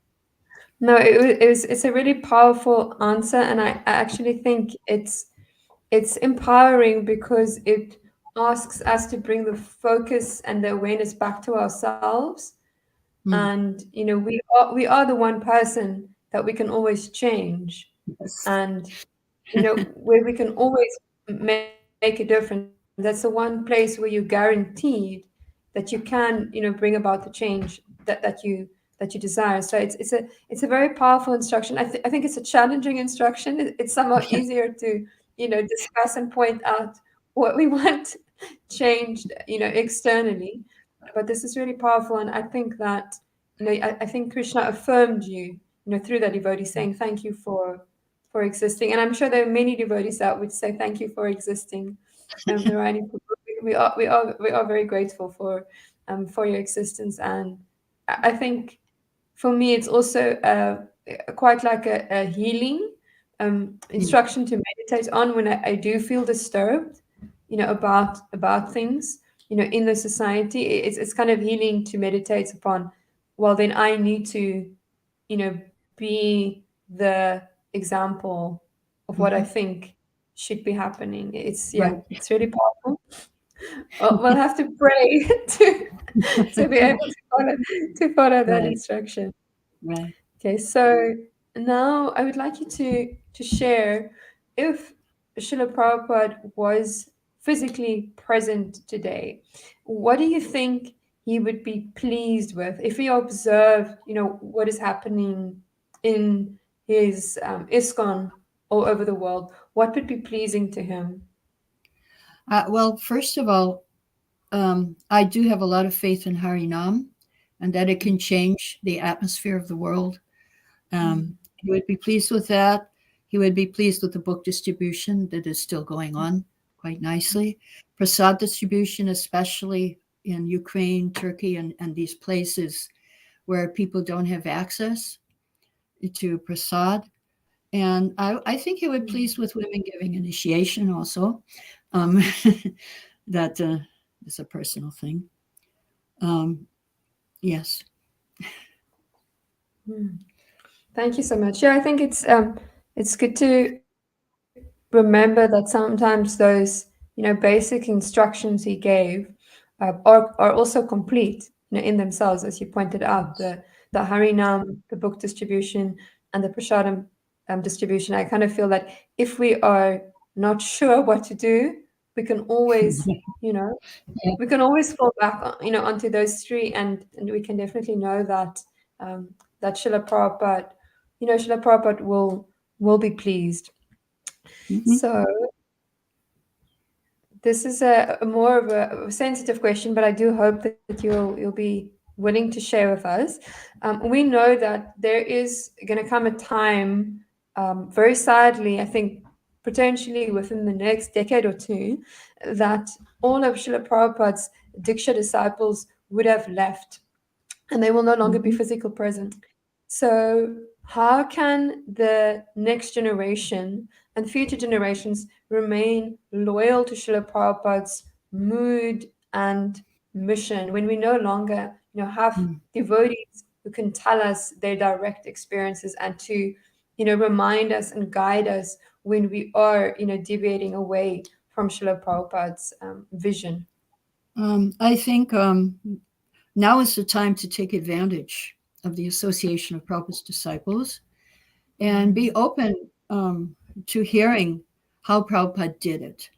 No, it's a really powerful answer, and I actually think it's empowering because it asks us to bring the focus and the awareness back to ourselves. And we are the one person that we can always change, Yes. and where we can always make a difference. That's the one place where you're guaranteed that you can bring about the change that you desire. So it's a very powerful instruction. I think it's a challenging instruction. It's somewhat easier to discuss and point out what we want changed externally, but this is really powerful. And I think that I think Krishna affirmed you through that devotee, saying thank you for existing. And I'm sure there are many devotees that would say thank you for existing. Narayani, we are very grateful for your existence. And I think for me it's also quite like a healing instruction to meditate on when I do feel disturbed about things in the society. It's kind of healing to meditate upon. Well, then I need to be the example of what I think should be happening. Right. It's really powerful. We'll have to pray to be able to follow that Right. instruction. Right. Okay, so now I would like you to share, if Srila Prabhupada was physically present today, what do you think he would be pleased with if he observed, what is happening in his ISKCON all over the world? What would be pleasing to him? Well, first of all, I do have a lot of faith in Harinam and that it can change the atmosphere of the world. He would be pleased with that. He would be pleased with the book distribution that is still going on quite nicely. Prasad distribution, especially in Ukraine, Turkey, and these places where people don't have access to prasad. And I think he would be pleased with women giving initiation also. That is a personal thing. Yes. Thank you so much. Yeah, I think it's good to remember that sometimes those basic instructions he gave are also complete in themselves, as you pointed out, the Harinam, the book distribution, and the Prasadam distribution. I kind of feel that if we are not sure what to do, we can always we can always fall back onto those three, and we can definitely know that that Srila Prabhupada Srila Prabhupada will be pleased. Mm-hmm. So this is a more of a sensitive question, but I do hope that you'll be willing to share with us. We know that there is going to come a time, very sadly, I think potentially within the next decade or two, that all of Srila Prabhupada's Diksha disciples would have left and they will no longer be Mm-hmm. physical present. So, how can the next generation and future generations remain loyal to Srila Prabhupada's mood and mission when we no longer, have devotees who can tell us their direct experiences and to, remind us and guide us when we are, deviating away from Srila Prabhupada's vision? I think now is the time to take advantage of the association of Prabhupada's disciples and be open to hearing how Prabhupada did it.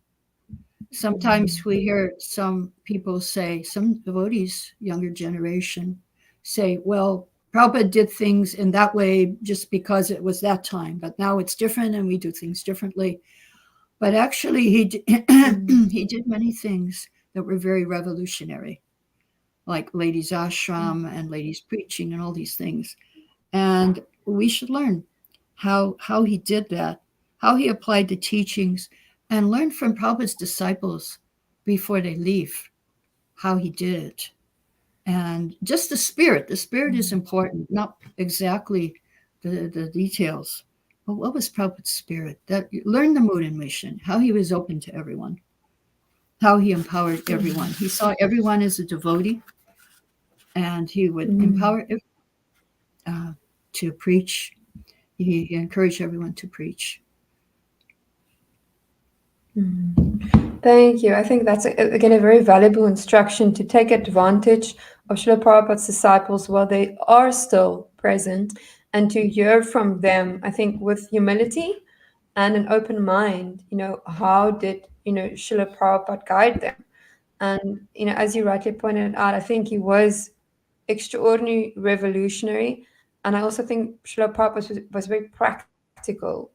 Sometimes we hear some people say, some devotees, younger generation, say, well, Prabhupada did things in that way just because it was that time, but now it's different and we do things differently. But actually, he did many things that were very revolutionary, like ladies' ashram and ladies' preaching and all these things. And we should learn how he did that, how he applied the teachings, and learn from Prabhupada's disciples before they leave how he did it. And just the spirit. The spirit is important, not exactly the details. But what was Prabhupada's spirit? That learn the mood and mission, how he was open to everyone, how he empowered everyone. He saw everyone as a devotee, and he would empower to preach. He encouraged everyone to preach. Thank you. I think that's, again, a very valuable instruction to take advantage of Srila Prabhupada's disciples while they are still present and to hear from them, I think, with humility and an open mind, how did, Srila Prabhupada guide them? And, as you rightly pointed out, I think he was extraordinary, revolutionary. And I also think Srila Prabhupada was very practical.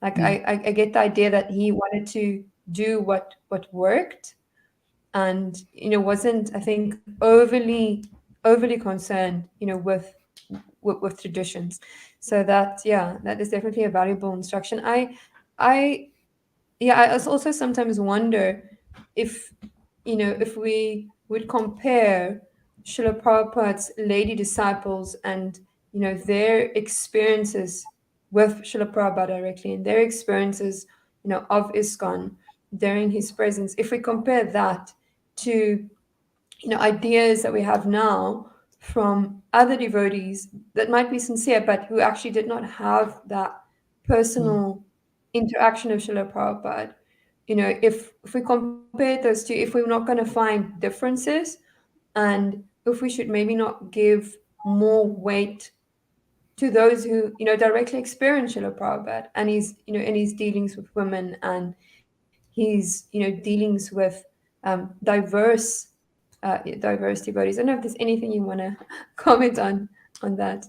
Like Yeah. I get the idea that he wanted to do what worked and wasn't, I think, overly concerned with traditions. So that, yeah, that is definitely a valuable instruction. I yeah, I also sometimes wonder if if we would compare Srila Prabhupada's lady disciples and their experiences with Srila Prabhupada directly and their experiences of ISKCON during his presence. If we compare that to ideas that we have now from other devotees that might be sincere but who actually did not have that personal interaction of Srila Prabhupada. If we compare those two, if we're not going to find differences, and if we should maybe not give more weight to those who directly experience Srila Prabhupada and his in his dealings with women and his dealings with diverse diverse devotees. I don't know if there's anything you want to comment on that.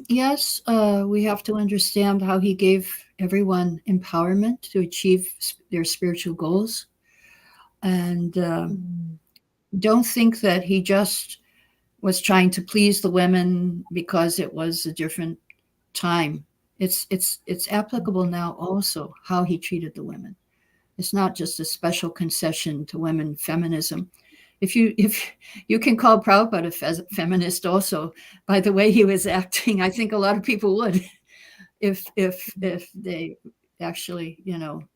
Yes, we have to understand how he gave everyone empowerment to achieve their spiritual goals. And don't think that he just was trying to please the women because it was a different time. It's applicable now also how he treated the women. It's not just a special concession to women feminism. If you can call Prabhupada a feminist also by the way he was acting, I think a lot of people would if they actually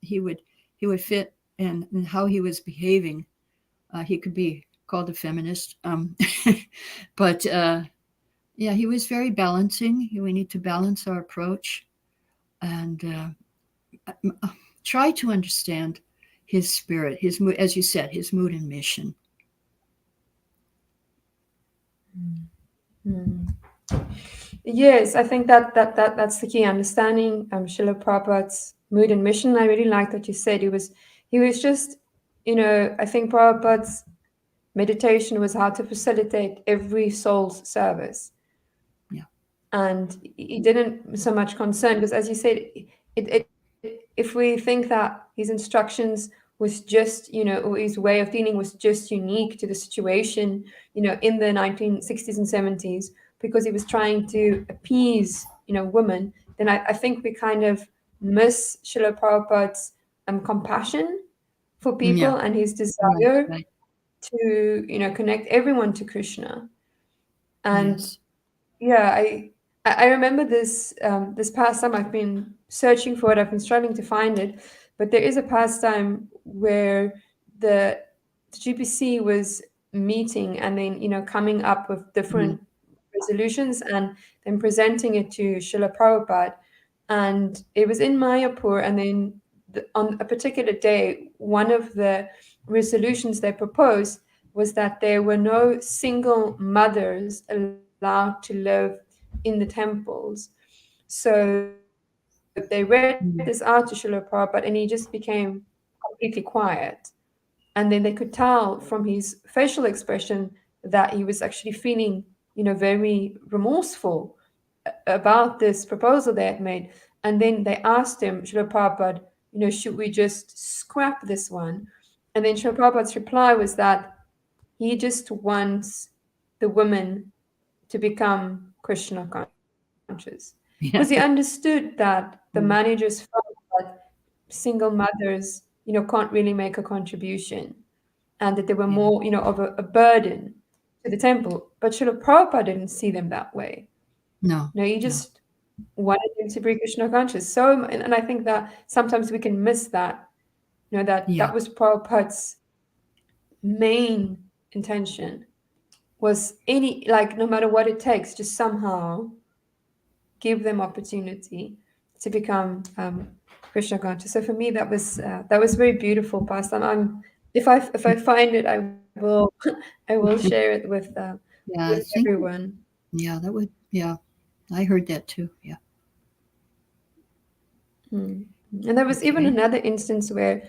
he would fit in how he was behaving. He could be called a feminist, but yeah, he was very balancing. We need to balance our approach and try to understand his spirit, his mood, as you said, his mood and mission. Yes, I think that's the key, understanding Srila Prabhupada's mood and mission. I really liked what you said. He was just, I think Prabhupada's meditation was how to facilitate every soul's service. Yeah. and he didn't so much concern, because as you said, if we think that his instructions was just, or his way of dealing was just unique to the situation, in the 1960s and 70s, because he was trying to appease, women, then I think we kind of miss Srila Prabhupada's compassion for people Yeah. and his Right. desire Right. to, connect everyone to Krishna. And Yes. yeah, I remember this pastime. I've been searching for it. I've been struggling to find it, but there is a pastime where the the GPC was meeting and then coming up with Mhm. different resolutions and then presenting it to Srila Prabhupada, and it was in Mayapur. And then on a particular day, one of the resolutions they proposed was that there were no single mothers allowed to live in the temples. So they read this out to Srila Prabhupada, and he just became completely quiet. And then they could tell from his facial expression that he was actually feeling, very remorseful about this proposal they had made. And then they asked him, Srila Prabhupada, should we just scrap this one? And then Srila Prabhupada's reply was that he just wants the women to become Krishna conscious. Because he Yeah. understood that the managers felt that single mothers, can't really make a contribution, and that they were Yeah. more, of a burden to the temple. But Srila Prabhupada didn't see them that way. No. No, he No. just wanted them to be Krishna conscious. So, and I think that sometimes we can miss that, that Yeah. was Prabhupada's main intention, was any, like, no matter what it takes, just somehow give them opportunity to become Krishna conscious. So for me, that was very beautiful pastime. If I find it, I will I will share it with Yeah. I think. everyone. Yeah. That would. Yeah. I heard that too. Yeah. Hmm. And there was even Okay. another instance where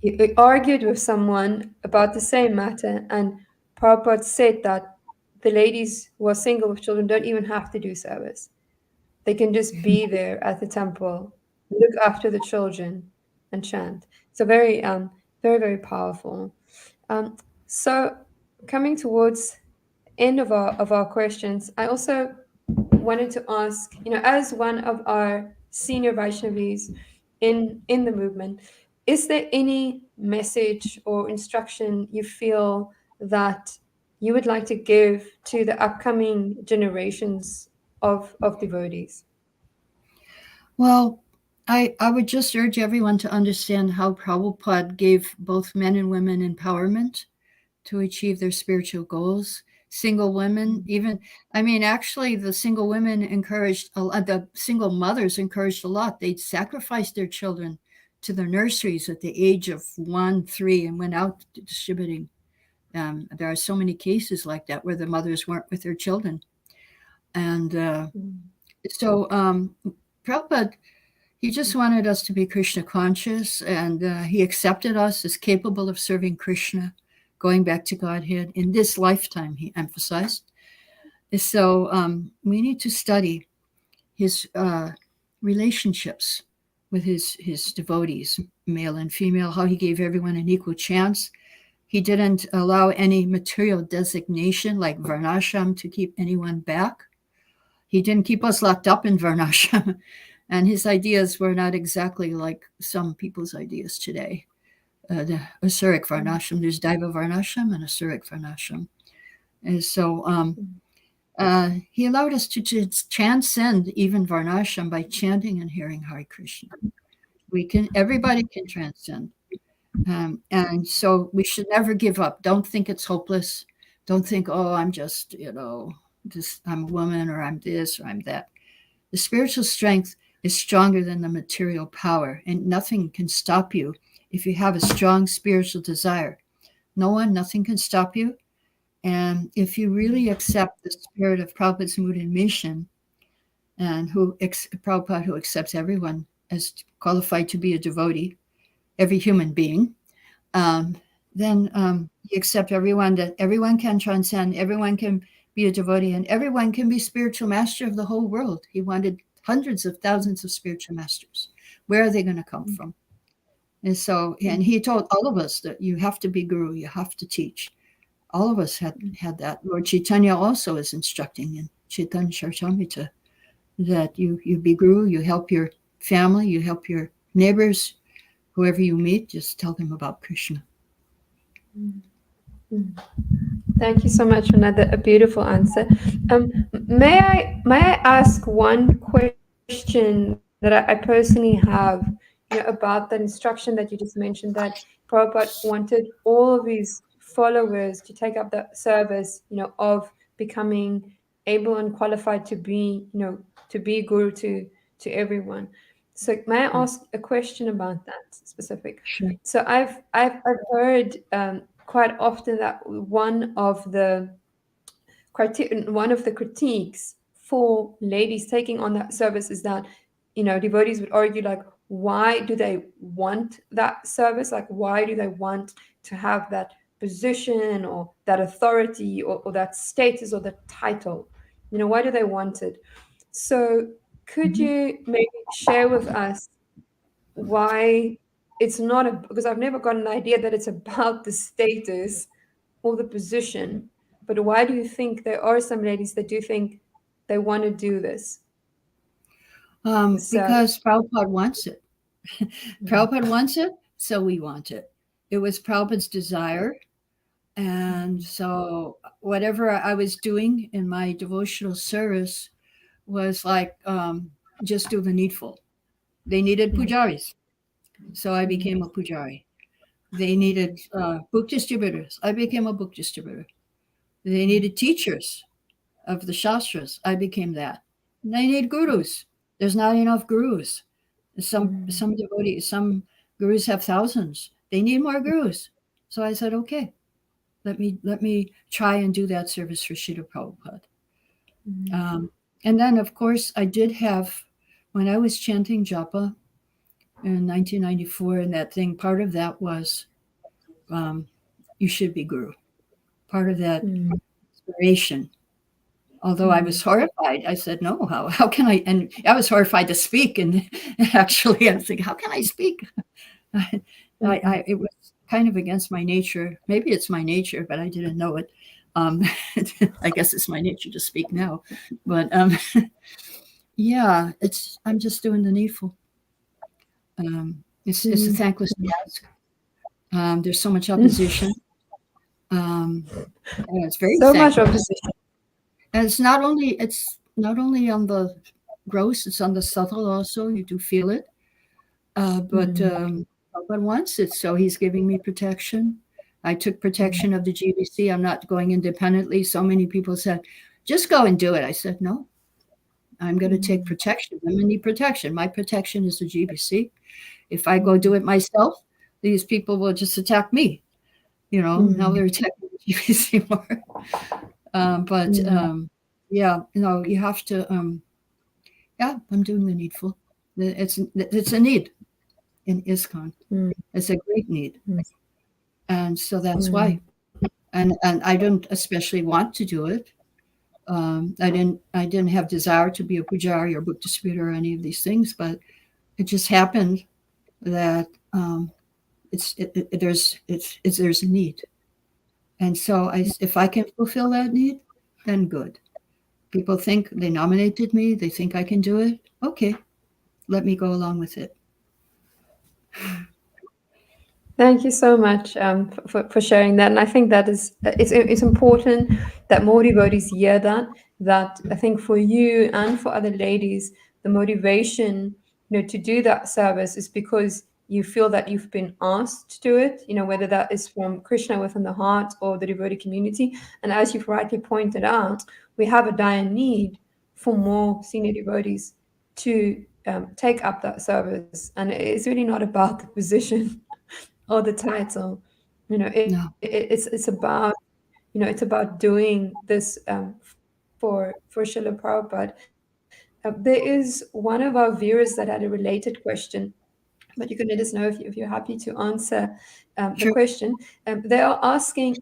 he argued with someone about the same matter, and Prabhupada said that the ladies who are single with children don't even have to do service. They can just be there at the temple, look after the children, and chant. So very, very powerful. Um, so coming towards end of our questions, I also wanted to ask, as one of our senior Vaishnavis in the movement, is there any message or instruction you feel that you would like to give to the upcoming generations of devotees? Well, I would just urge everyone to understand how Prabhupada gave both men and women empowerment to achieve their spiritual goals. Single women, even, I mean, actually, the single women encouraged, the single mothers encouraged a lot. They'd sacrificed their children to the nurseries at the age of 1, 3, and went out distributing. There are so many cases like that where the mothers weren't with their children. And so Prabhupada, he just wanted us to be Krishna conscious, and he accepted us as capable of serving Krishna, going back to Godhead in this lifetime, he emphasized. So we need to study his relationships with his devotees, male and female, how he gave everyone an equal chance. He didn't allow any material designation like varnashram to keep anyone back. He didn't keep us locked up in varnashram. And his ideas were not exactly like some people's ideas today. The Asuric Varnashram, there's Daiva Varnashram and Asuric Varnashram. And so he allowed us to transcend even Varnashram by chanting and hearing Hare Krishna. Everybody can transcend. And so we should never give up. Don't think it's hopeless. Don't think, oh, I'm just, I'm a woman, or I'm this, or I'm that. The spiritual strength is stronger than the material power, and nothing can stop you if you have a strong spiritual desire. No one, nothing can stop you. And if you really accept the spirit of Prabhupada's mood and mission, and Prabhupada, who accepts everyone as qualified to be a devotee, every human being, then you accept everyone, that everyone can transcend, everyone can be a devotee, and everyone can be spiritual master of the whole world. He wanted hundreds of thousands of spiritual masters. Where are they going to come from? And so, and he told all of us that you have to be guru, you have to teach. All of us had that. Lord Chaitanya also is instructing in Chaitanya Charitamrita that you be guru, you help your family, you help your neighbors, whoever you meet, just tell them about Krishna. Thank you so much for a beautiful answer. May I ask one question that I personally have, about that instruction that you just mentioned, that Prabhupada wanted all of his followers to take up the service, of becoming able and qualified to be, to be guru to everyone. So may I ask a question about that specific? Sure. So I've heard quite often that one of the critiques for ladies taking on that service is that, devotees would argue, like, why do they want that service? Like, why do they want to have that position or that authority or that status or the title? Why do they want it? So could you maybe share with us why it's not because I've never got an idea that it's about the status or the position, but why do you think there are some ladies that do think they want to do this? Because Prabhupada wants it. Prabhupada wants it, so we want it. It was Prabhupada's desire. And so whatever I was doing in my devotional service was like, just do the needful. They needed pujaris, so I became a pujari. They needed book distributors. I became a book distributor. They needed teachers of the shastras. I became that. And they need gurus. There's not enough gurus. Some devotees, some gurus have thousands. They need more gurus. So I said, okay, let me try and do that service for Srila Prabhupada. And then, of course, I did have, when I was chanting japa in 1994, and that thing, part of that was, you should be guru. Part of that inspiration. Although I was horrified, I said, no, how can I? And I was horrified to speak. And actually, I was thinking, how can I speak? It was kind of against my nature. Maybe it's my nature, but I didn't know it. I guess it's my nature to speak now. But yeah, I'm just doing the needful. It's a thankless task. There's so much opposition. And it's very much opposition. And it's not only on the gross, it's on the subtle also. You do feel it. But Prabhupada wants it, so he's giving me protection. I took protection of the GBC. I'm not going independently. So many people said, just go and do it. I said, no, I'm going to take protection. I'm going to need protection. My protection is the GBC. If I go do it myself, these people will just attack me. Now they're attacking the GBC more. Yeah, you have to, I'm doing the needful. It's a need in ISKCON. It's a great need. And so that's why. And I don't especially want to do it. I didn't have desire to be a pujari or book distributor or any of these things, but it just happened that there's a need. And so if I can fulfill that need, then good. People think they nominated me. They think I can do it. Okay, let me go along with it. Thank you so much for sharing that. And I think that it's important that more devotees hear that I think for you and for other ladies, the motivation, to do that service is because you feel that you've been asked to do it, whether that is from Krishna within the heart or the devotee community. And as you've rightly pointed out, we have a dire need for more senior devotees to take up that service. And it's really not about the position or the title. It's about, it's about doing this for Srila Prabhupada. There is one of our viewers that had a related question, but you can let us know if you're happy to answer the question. They are asking,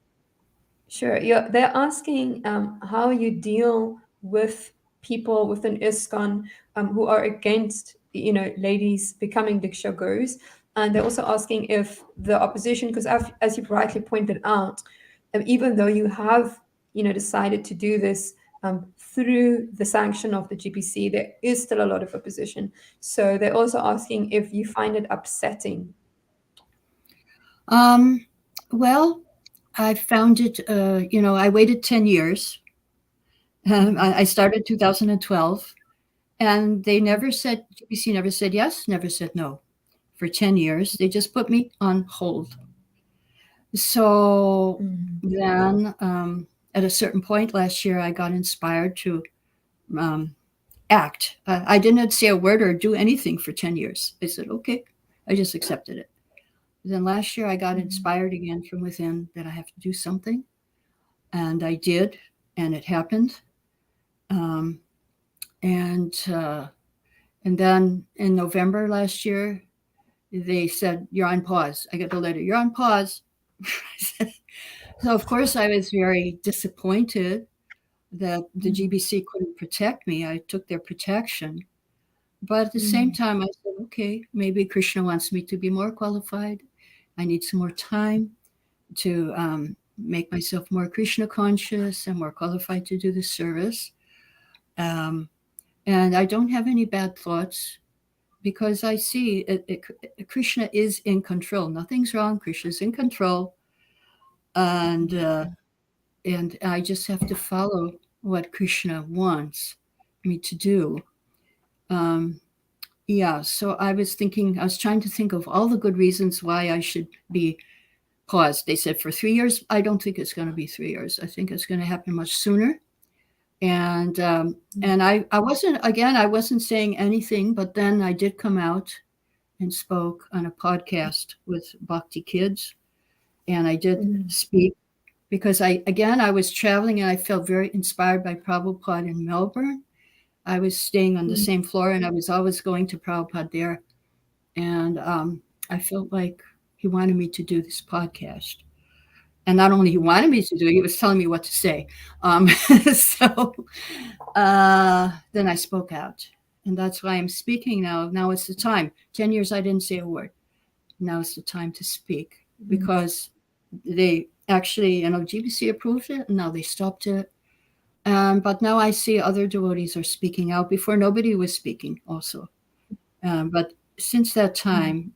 Sure. Yeah, they're asking how you deal with people within ISKCON who are against, ladies becoming Diksha gurus. And they're also asking if the opposition, because as you've rightly pointed out, even though you have, decided to do this through the sanction of the GPC, there is still a lot of opposition. So they're also asking if you find it upsetting. Um, well, I found it, I waited 10 years. I started 2012, and they never said, GBC never said yes, never said no. For 10 years, they just put me on hold. So then, at a certain point last year, I got inspired to um, act. I didn't say a word or do anything for 10 years. I said, okay, I just accepted it. Then last year, I got inspired again from within that I have to do something. And I did, and it happened. Um, and then in November last year, they said, "You're on pause." I got the letter, "You're on pause." So, of course, I was very disappointed that the GBC couldn't protect me. I took their protection. But at the same time, I said, okay, maybe Krishna wants me to be more qualified. I need some more time to make myself more Krishna conscious and more qualified to do the service. Um, and I don't have any bad thoughts because I see Krishna is in control. Nothing's wrong. Krishna's in control. And I just have to follow what Krishna wants me to do. Um, yeah, so I was trying to think of all the good reasons why I should be paused. They said for 3 years. I don't think it's going to be 3 years. I think it's going to happen much sooner. And I wasn't saying anything, but then I did come out and spoke on a podcast with Bhakti Kids, and I did speak because I was traveling and I felt very inspired by Prabhupada in Melbourne. I was staying on the same floor and I was always going to Prabhupada there. And I felt like he wanted me to do this podcast. And not only he wanted me to do it, he was telling me what to say. So then I spoke out. And that's why I'm speaking now. Now it's the time. 10 years I didn't say a word. Now it's the time to speak because they actually, GBC approved it, and now they stopped it. But now I see other devotees are speaking out. Before, nobody was speaking also. But since that time,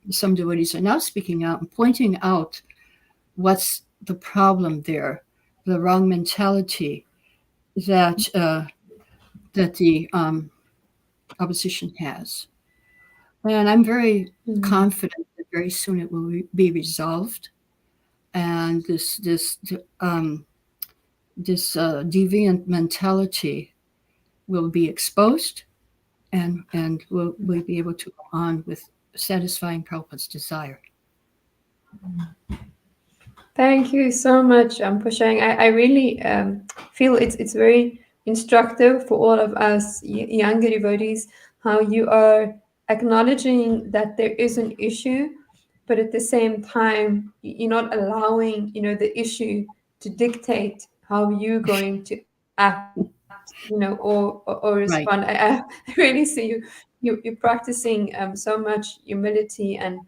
some devotees are now speaking out and pointing out what's the problem there, the wrong mentality that the opposition has. And I'm very confident that very soon it will be resolved, and this deviant mentality will be exposed, and we'll be able to go on with satisfying Prabhupada's desire. Thank you so much for sharing. I really feel it's very instructive for all of us younger devotees how you are acknowledging that there is an issue, but at the same time you're not allowing the issue to dictate how you're going to act, or respond. Right. I really see you're practicing so much humility and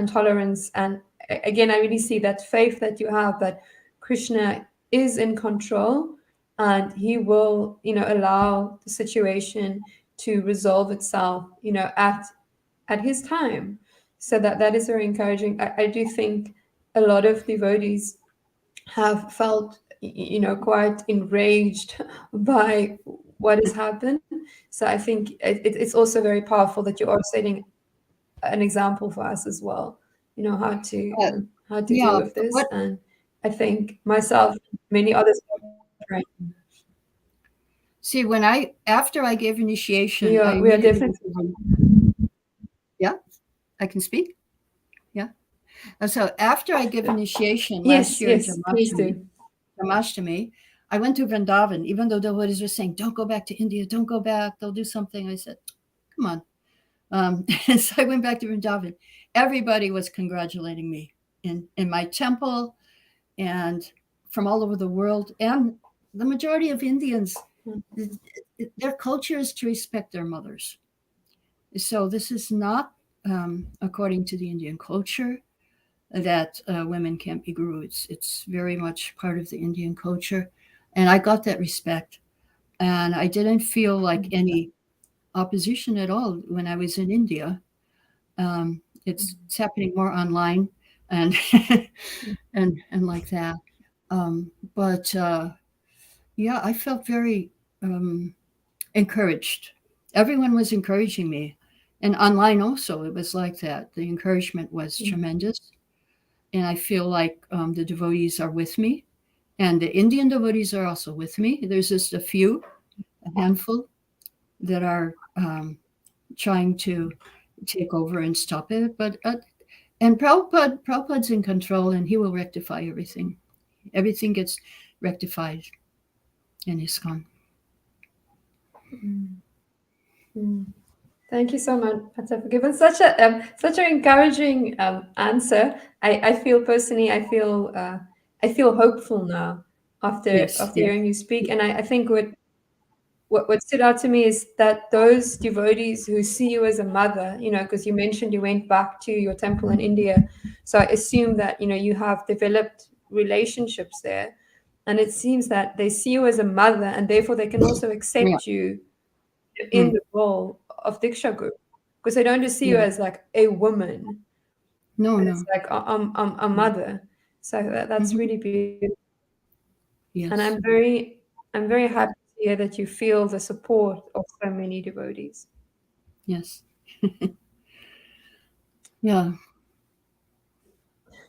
tolerance. And again, I really see that faith that you have that Krishna is in control and he will, allow the situation to resolve itself, at his time. So that is very encouraging. I do think a lot of devotees have felt, quite enraged by what has happened. So I think it's also very powerful that you are setting an example for us as well, Uh, how to deal yeah. with this. What? And I think myself, many others, See, after I gave initiation, I we are immediately definitely. yeah, I can speak. Yeah. And so after I gave initiation last Yes, year, yes, please do. Jamashtami, I went to Vrindavan, even though devotees were saying, "Don't go back to India, don't go back, they'll do something." I said, "Come on." And so I went back to Vrindavan. Everybody was congratulating me in my temple, and from all over the world, and the majority of Indians, Mm. their culture is to respect their mothers. So this is not according to the Indian culture that women can't be guru. It's very much part of the Indian culture, and I got that respect, and I didn't feel like any opposition at all when I was in India. It's happening more online and and like that. But yeah, I felt very encouraged. Everyone was encouraging me, and online also it was like that. The encouragement was tremendous, and I feel like the devotees are with me, and the Indian devotees are also with me. There's just a few, a handful, that are trying to take over and stop it. But and Prabhupada's in control, and he will rectify everything. Everything gets rectified in ISKCON. Mm. Mm. Thank you so much, Pata, for giving such an encouraging answer. I feel personally, I feel hopeful now Yes, after yes, hearing you speak, and I think what stood out to me is that those devotees who see you as a mother, because you mentioned you went back to your temple in India, so I assume that you have developed relationships there, and it seems that they see you as a mother, and therefore they can also yeah, accept you in mm, the role of Diksha Guru, because they don't just see you yeah. as like a woman, No, but it's no. like I'm a Mm, mother. So that's mhm, really beautiful, and yes, I'm very happy to hear that you feel the support of so many devotees. yes, yeah.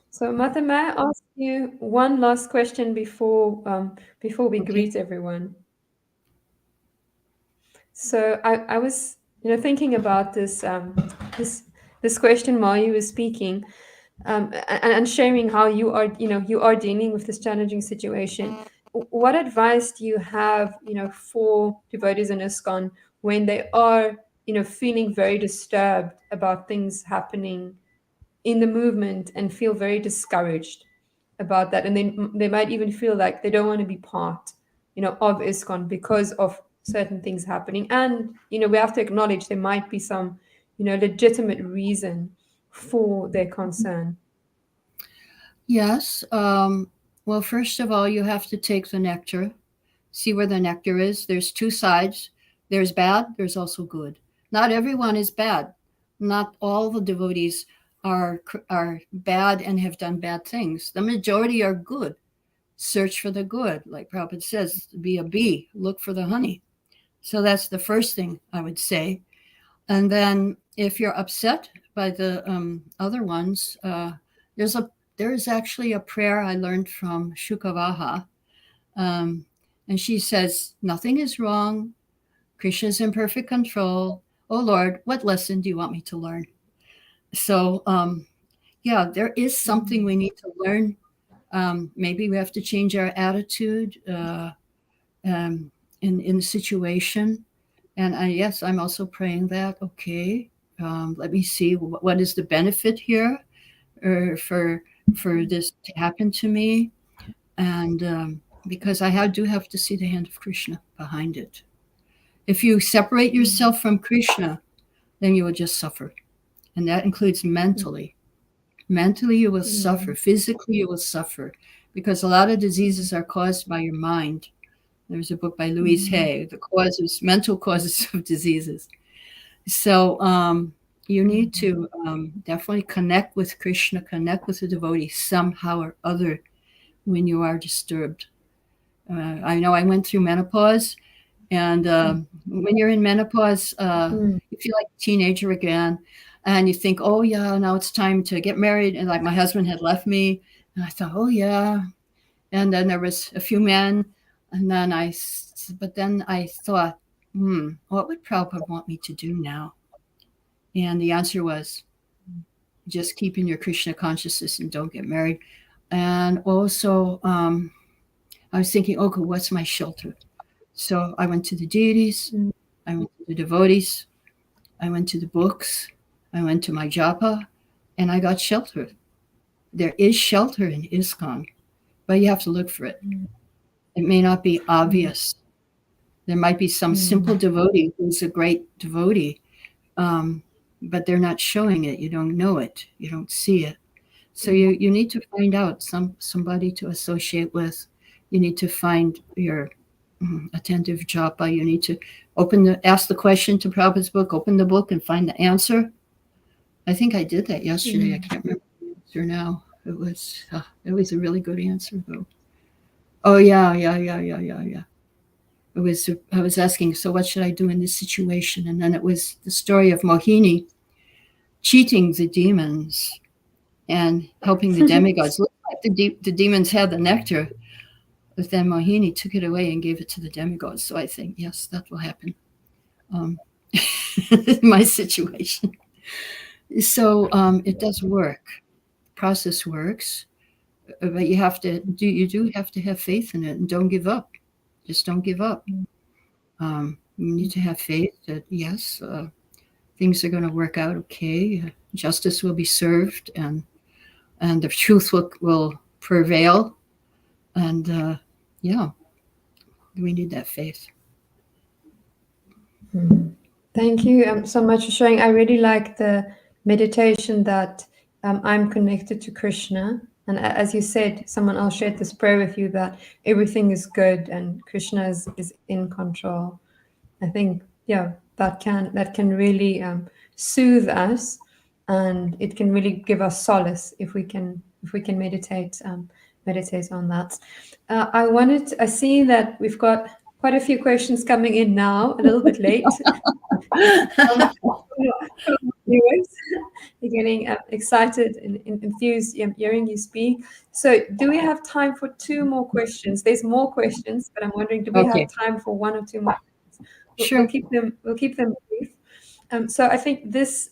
So, Mata, may I ask you one last question before we Okay, greet everyone? So, I was thinking about this this question while you were speaking, and sharing how you are dealing with this challenging situation. What advice do you have for devotees in ISKCON when they are feeling very disturbed about things happening in the movement and feel very discouraged about that, and then they might even feel like they don't want to be part of ISKCON because of certain things happening, and we have to acknowledge there might be some legitimate reason for their concern. yes. Well, first of all, you have to take the nectar, see where the nectar is. There's two sides. There's bad. There's also good. Not everyone is bad. Not all the devotees are bad and have done bad things. The majority are good. Search for the good, like Prabhupada says. Be a bee. Look for the honey. So that's the first thing I would say. And then if you're upset by the other ones, there's a there's actually a prayer I learned from Shukavaha, um, and she says, "Nothing is wrong. Krishna is in perfect control. Oh Lord, what lesson do you want me to learn?" So yeah, there is something we need to learn. Maybe we have to change our attitude um, in the situation. And yes, I'm also praying that, okay, let me see what is the benefit here for this to happen to me. And because do have to see the hand of Krishna behind it. If you separate yourself from Krishna, then you will just suffer. And that includes mentally. Mentally, you will suffer. Mm. Physically, you will suffer. Because a lot of diseases are caused by your mind. There's a book by Louise Hay, The Causes, Mental Causes of Diseases. So you need to definitely connect with Krishna, connect with the devotee somehow or other when you are disturbed. I know I went through menopause, and when you're in menopause, Mm. you feel like a teenager again, and you think, oh yeah, now it's time to get married. And like my husband had left me, and I thought, oh yeah. And then there was a few men, and then but then I thought, what would Prabhupada want me to do now? And the answer was just keep in your Krishna consciousness and don't get married. And also, I was thinking, okay, what's my shelter? So I went to the deities, Mm. I went to the devotees, I went to the books, I went to my japa, and I got shelter. There is shelter in ISKCON. but you have to look for it. It may not be obvious. There might be some simple devotee who's a great devotee, but they're not showing it. You don't know it. You don't see it. So you need to find out somebody to associate with. You need to find your attentive japa. You need to ask the question to Prabhupada's book, open the book and find the answer. I think I did that yesterday. I can't remember the answer now. It was a really good answer though. Oh yeah. I was asking, so what should I do in this situation? And then it was the story of Mohini cheating the demons and helping the demigods. Looked like the demons had the nectar, but then Mohini took it away and gave it to the demigods. So I think, yes, that will happen in my situation. So it does work. The process works, but you do have to have faith in it and don't give up. Just don't give up. You need to have faith that, yes, things are going to work out okay. Justice will be served and the truth will prevail. And we need that faith. Thank you so much for sharing. I really like the meditation that I'm connected to Krishna. And as you said, someone else shared this prayer with you that everything is good and Krishna is in control. I think, that can really soothe us, and it can really give us solace if we can meditate on that. I see that we've got quite a few questions coming in now, a little bit late. Viewers, you're getting excited and enthused hearing you speak. So do we have time for 2 more questions? There's more questions, but I'm wondering, do we have time for 1 or 2 more? Sure. We'll keep them brief. So I think this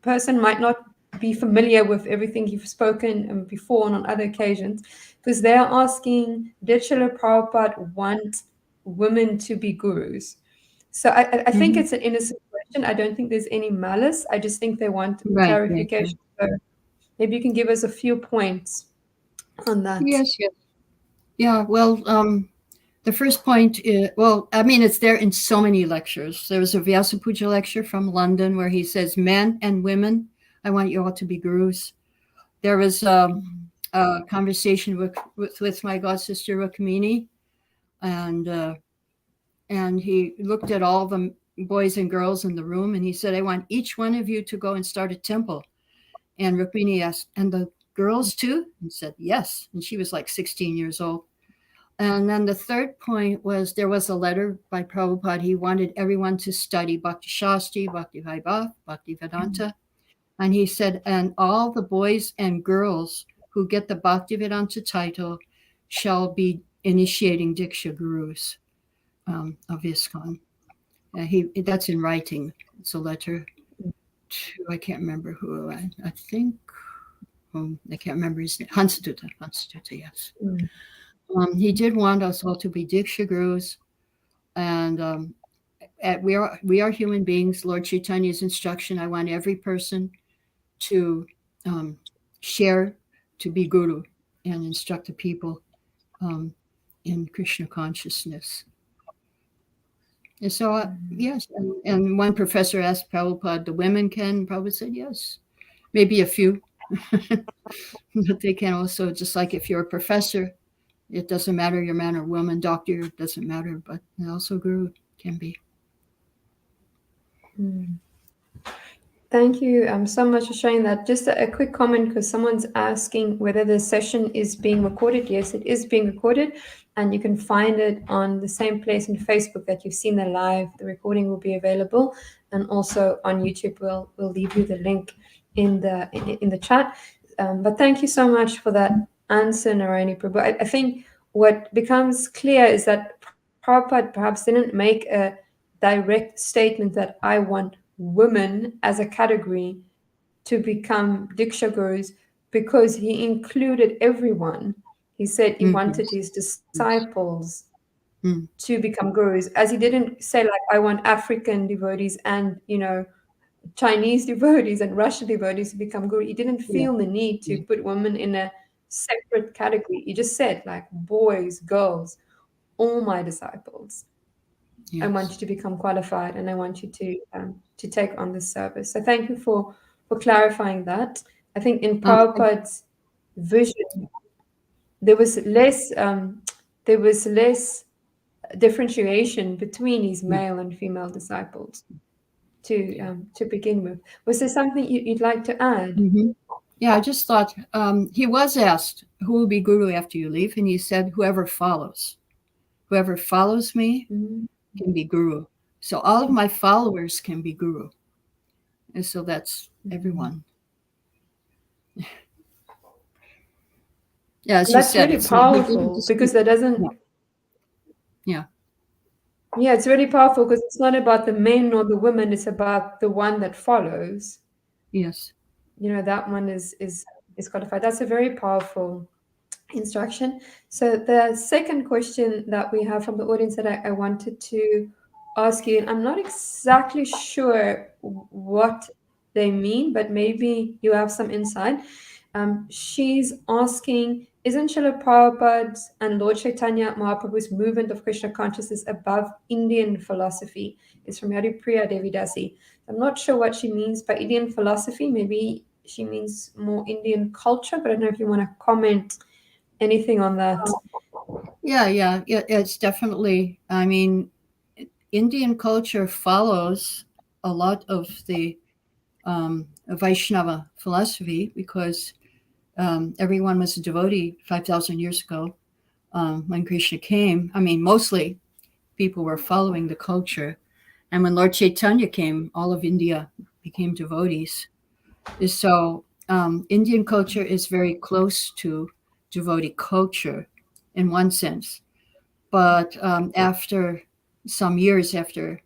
person might not be familiar with everything you've spoken before and on other occasions, because they're asking, did Srila Prabhupada want women to be gurus? So I think it's an innocent question. I don't think there's any malice. I just think they want clarification. Right. So maybe you can give us a few points on that. Yes. Yeah, well, the first point is, it's there in so many lectures. There was a Vyasa Puja lecture from London where he says, men and women, I want you all to be gurus. There was a conversation with my god sister Rukmini, and he looked at all the boys and girls in the room and he said, I want each one of you to go and start a temple. And Rukmini asked, and the girls too? And said, yes. And she was like 16 years old. And then the third point was there was a letter by Prabhupada. He wanted everyone to study Bhakti Shastri, Bhakti Vaibhav, Bhakti Vedanta. And he said, and all the boys and girls who get the Bhakti Vedanta title shall be initiating Diksha Gurus of ISKCON. That's in writing. It's a letter to, I can't remember who, I think, I can't remember his name, Hansaduta, yes. He did want us all to be Diksha Gurus, and we are human beings. Lord Chaitanya's instruction, I want every person to share to be Guru and instruct the people in Krishna consciousness. And so, yes, and one professor asked Prabhupada, the women can? Prabhupada said, yes, maybe a few, but they can also, just like if you're a professor, it doesn't matter, you're man or woman, doctor, it doesn't matter, but also Guru can be. Thank you so much for sharing that. Just a quick comment, because someone's asking whether the session is being recorded. Yes, it is being recorded, and you can find it on the same place in Facebook that you've seen the live. The recording will be available, and also on YouTube. We'll leave you the link in the chat. But thank you so much for that answer, Narayani Prabhu. I think what becomes clear is that Prabhupada perhaps didn't make a direct statement that I want women as a category to become Diksha Gurus, because he included everyone. He said he wanted his disciples to become gurus, as he didn't say, like, I want African devotees and, Chinese devotees and Russian devotees to become guru. He didn't feel the need to put women in a separate category. You just said like boys, girls, all my disciples. I want Yes. you to become qualified, and I want you to take on this service. So thank you for clarifying that. I think in I, Prabhupada's vision, there was less differentiation between his yeah. male and female disciples to begin with. Was there something you'd like to add? hmm Yeah, I just thought he was asked, who will be guru after you leave? And he said, whoever follows. Whoever follows me Mm. can be guru. So all of my followers can be guru. And so that's Mm. everyone. Yeah, as you That's said, really it's he didn't powerful because distinguish. that doesn't. Yeah, yeah, Yeah, it's really powerful because it's not about the men nor the women. It's about the one that follows. yes. That one is qualified. That's a very powerful instruction. So the second question that we have from the audience that I wanted to ask you, and I'm not exactly sure what they mean, but maybe you have some insight. She's asking, isn't Srila Prabhupada's and Lord Chaitanya Mahaprabhu's movement of Krishna consciousness above Indian philosophy? It's from Haripriya Devi Dasi. I'm not sure what she means by Indian philosophy. Maybe she means more Indian culture, but I don't know if you want to comment anything on that. Yeah. It's definitely, I mean, Indian culture follows a lot of the Vaishnava philosophy because everyone was a devotee 5,000 years ago when Krishna came. I mean, mostly people were following the culture. And when Lord Chaitanya came, all of India became devotees. So Indian culture is very close to devotee culture in one sense. But after some years after,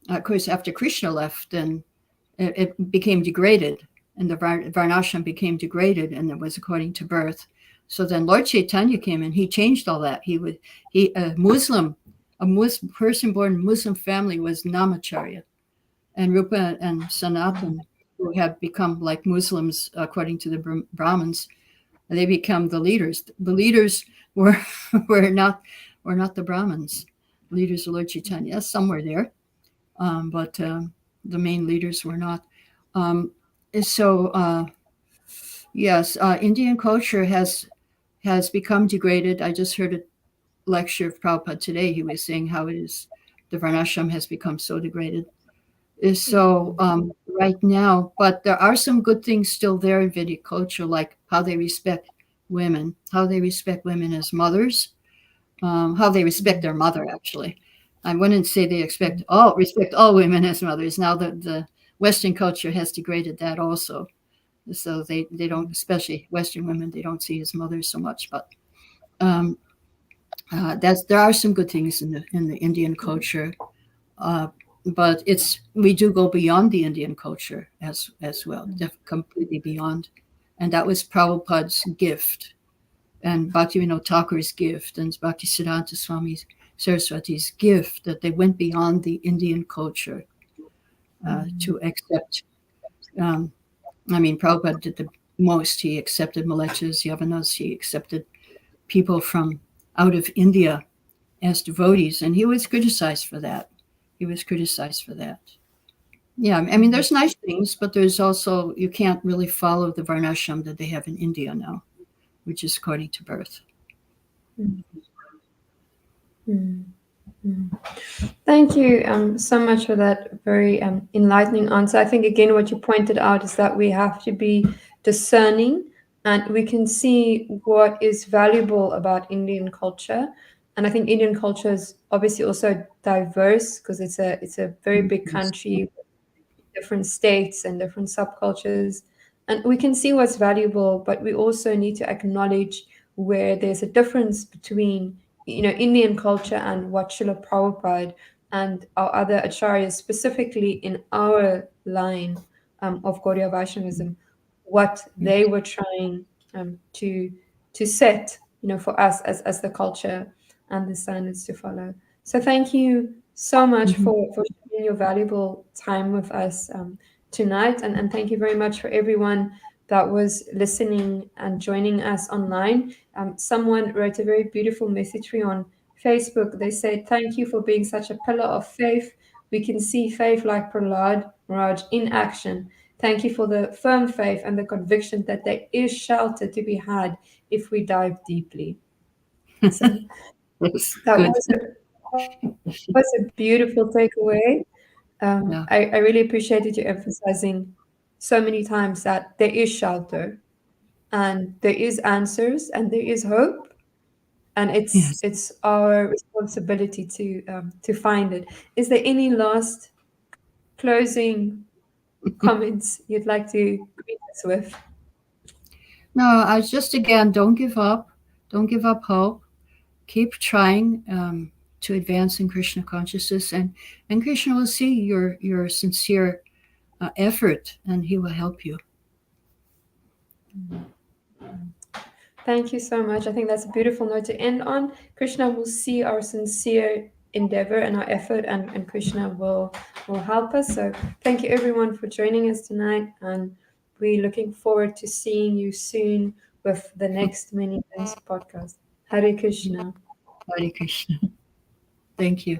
of course, after Krishna left, then it became degraded, and the Varnashram became degraded, and it was according to birth. So then Lord Chaitanya came and he changed all that. A Muslim person born in Muslim family was Namacharya, and Rupa and Sanatan, who had become like Muslims according to the Brahmins, they become the leaders. The leaders were were not were not the Brahmins. Leaders of Lord Chaitanya, somewhere there, but the main leaders were not. Um, so yes, Indian culture has become degraded. I just heard a lecture of Prabhupada today. He was saying how it is the Varnashram has become so degraded. So right now, but there are some good things still there in Vedic culture, like how they respect women, how they respect women as mothers, how they respect their mother. Actually, I wouldn't say they respect all women as mothers. Now that the Western culture has degraded that also, so they don't, especially Western women, they don't see as mothers so much. But um, there are some good things in the Indian culture. Uh, but we do go beyond the Indian culture as well, completely beyond, and that was Prabhupada's gift, and Bhaktivinoda Thakur's gift, and Bhaktisiddhanta Swami Saraswati's gift, that they went beyond the Indian culture to accept. Um, I mean, Prabhupada did the most. He accepted Malechas, Yavanas. He accepted people from out of India as devotees, and he was criticized for that. He was criticized for that. Yeah, I mean, there's nice things, but there's also, you can't really follow the Varnashram that they have in India now, which is according to birth. Thank you so much for that very enlightening answer. I think, again, what you pointed out is that we have to be discerning and we can see what is valuable about Indian culture. And I think Indian culture is obviously also diverse because it's a very big Yes. country, different states and different subcultures. And we can see what's valuable, but we also need to acknowledge where there's a difference between, Indian culture and what Srila Prabhupada and our other acharyas, specifically in our line of Gaudiya Vaishnavism, what they were trying to set, for us as the culture and the standards to follow. So thank you so much Mhm. for sharing your valuable time with us tonight. And thank you very much for everyone that was listening and joining us online. Someone wrote a very beautiful message on Facebook. They said, "Thank you for being such a pillar of faith. We can see faith like Prahlad Maharaj in action. Thank you for the firm faith and the conviction that there is shelter to be had if we dive deeply." So That's that good. was a beautiful takeaway. Yeah. I really appreciated you emphasizing so many times that there is shelter and there is answers and there is hope, and Yes. it's our responsibility to find it. Is there any last closing comments you'd like to greet us with? No, I just again, don't give up. Don't give up hope. Keep trying to advance in Krishna consciousness, and Krishna will see your sincere effort, and he will help you. Thank you so much. I think that's a beautiful note to end on. Krishna will see our sincere endeavor and our effort, and Krishna will help us. So thank you everyone for joining us tonight, and we're looking forward to seeing you soon with the next Many Moons podcast. Hare Krishna. Hare Krishna. Thank you.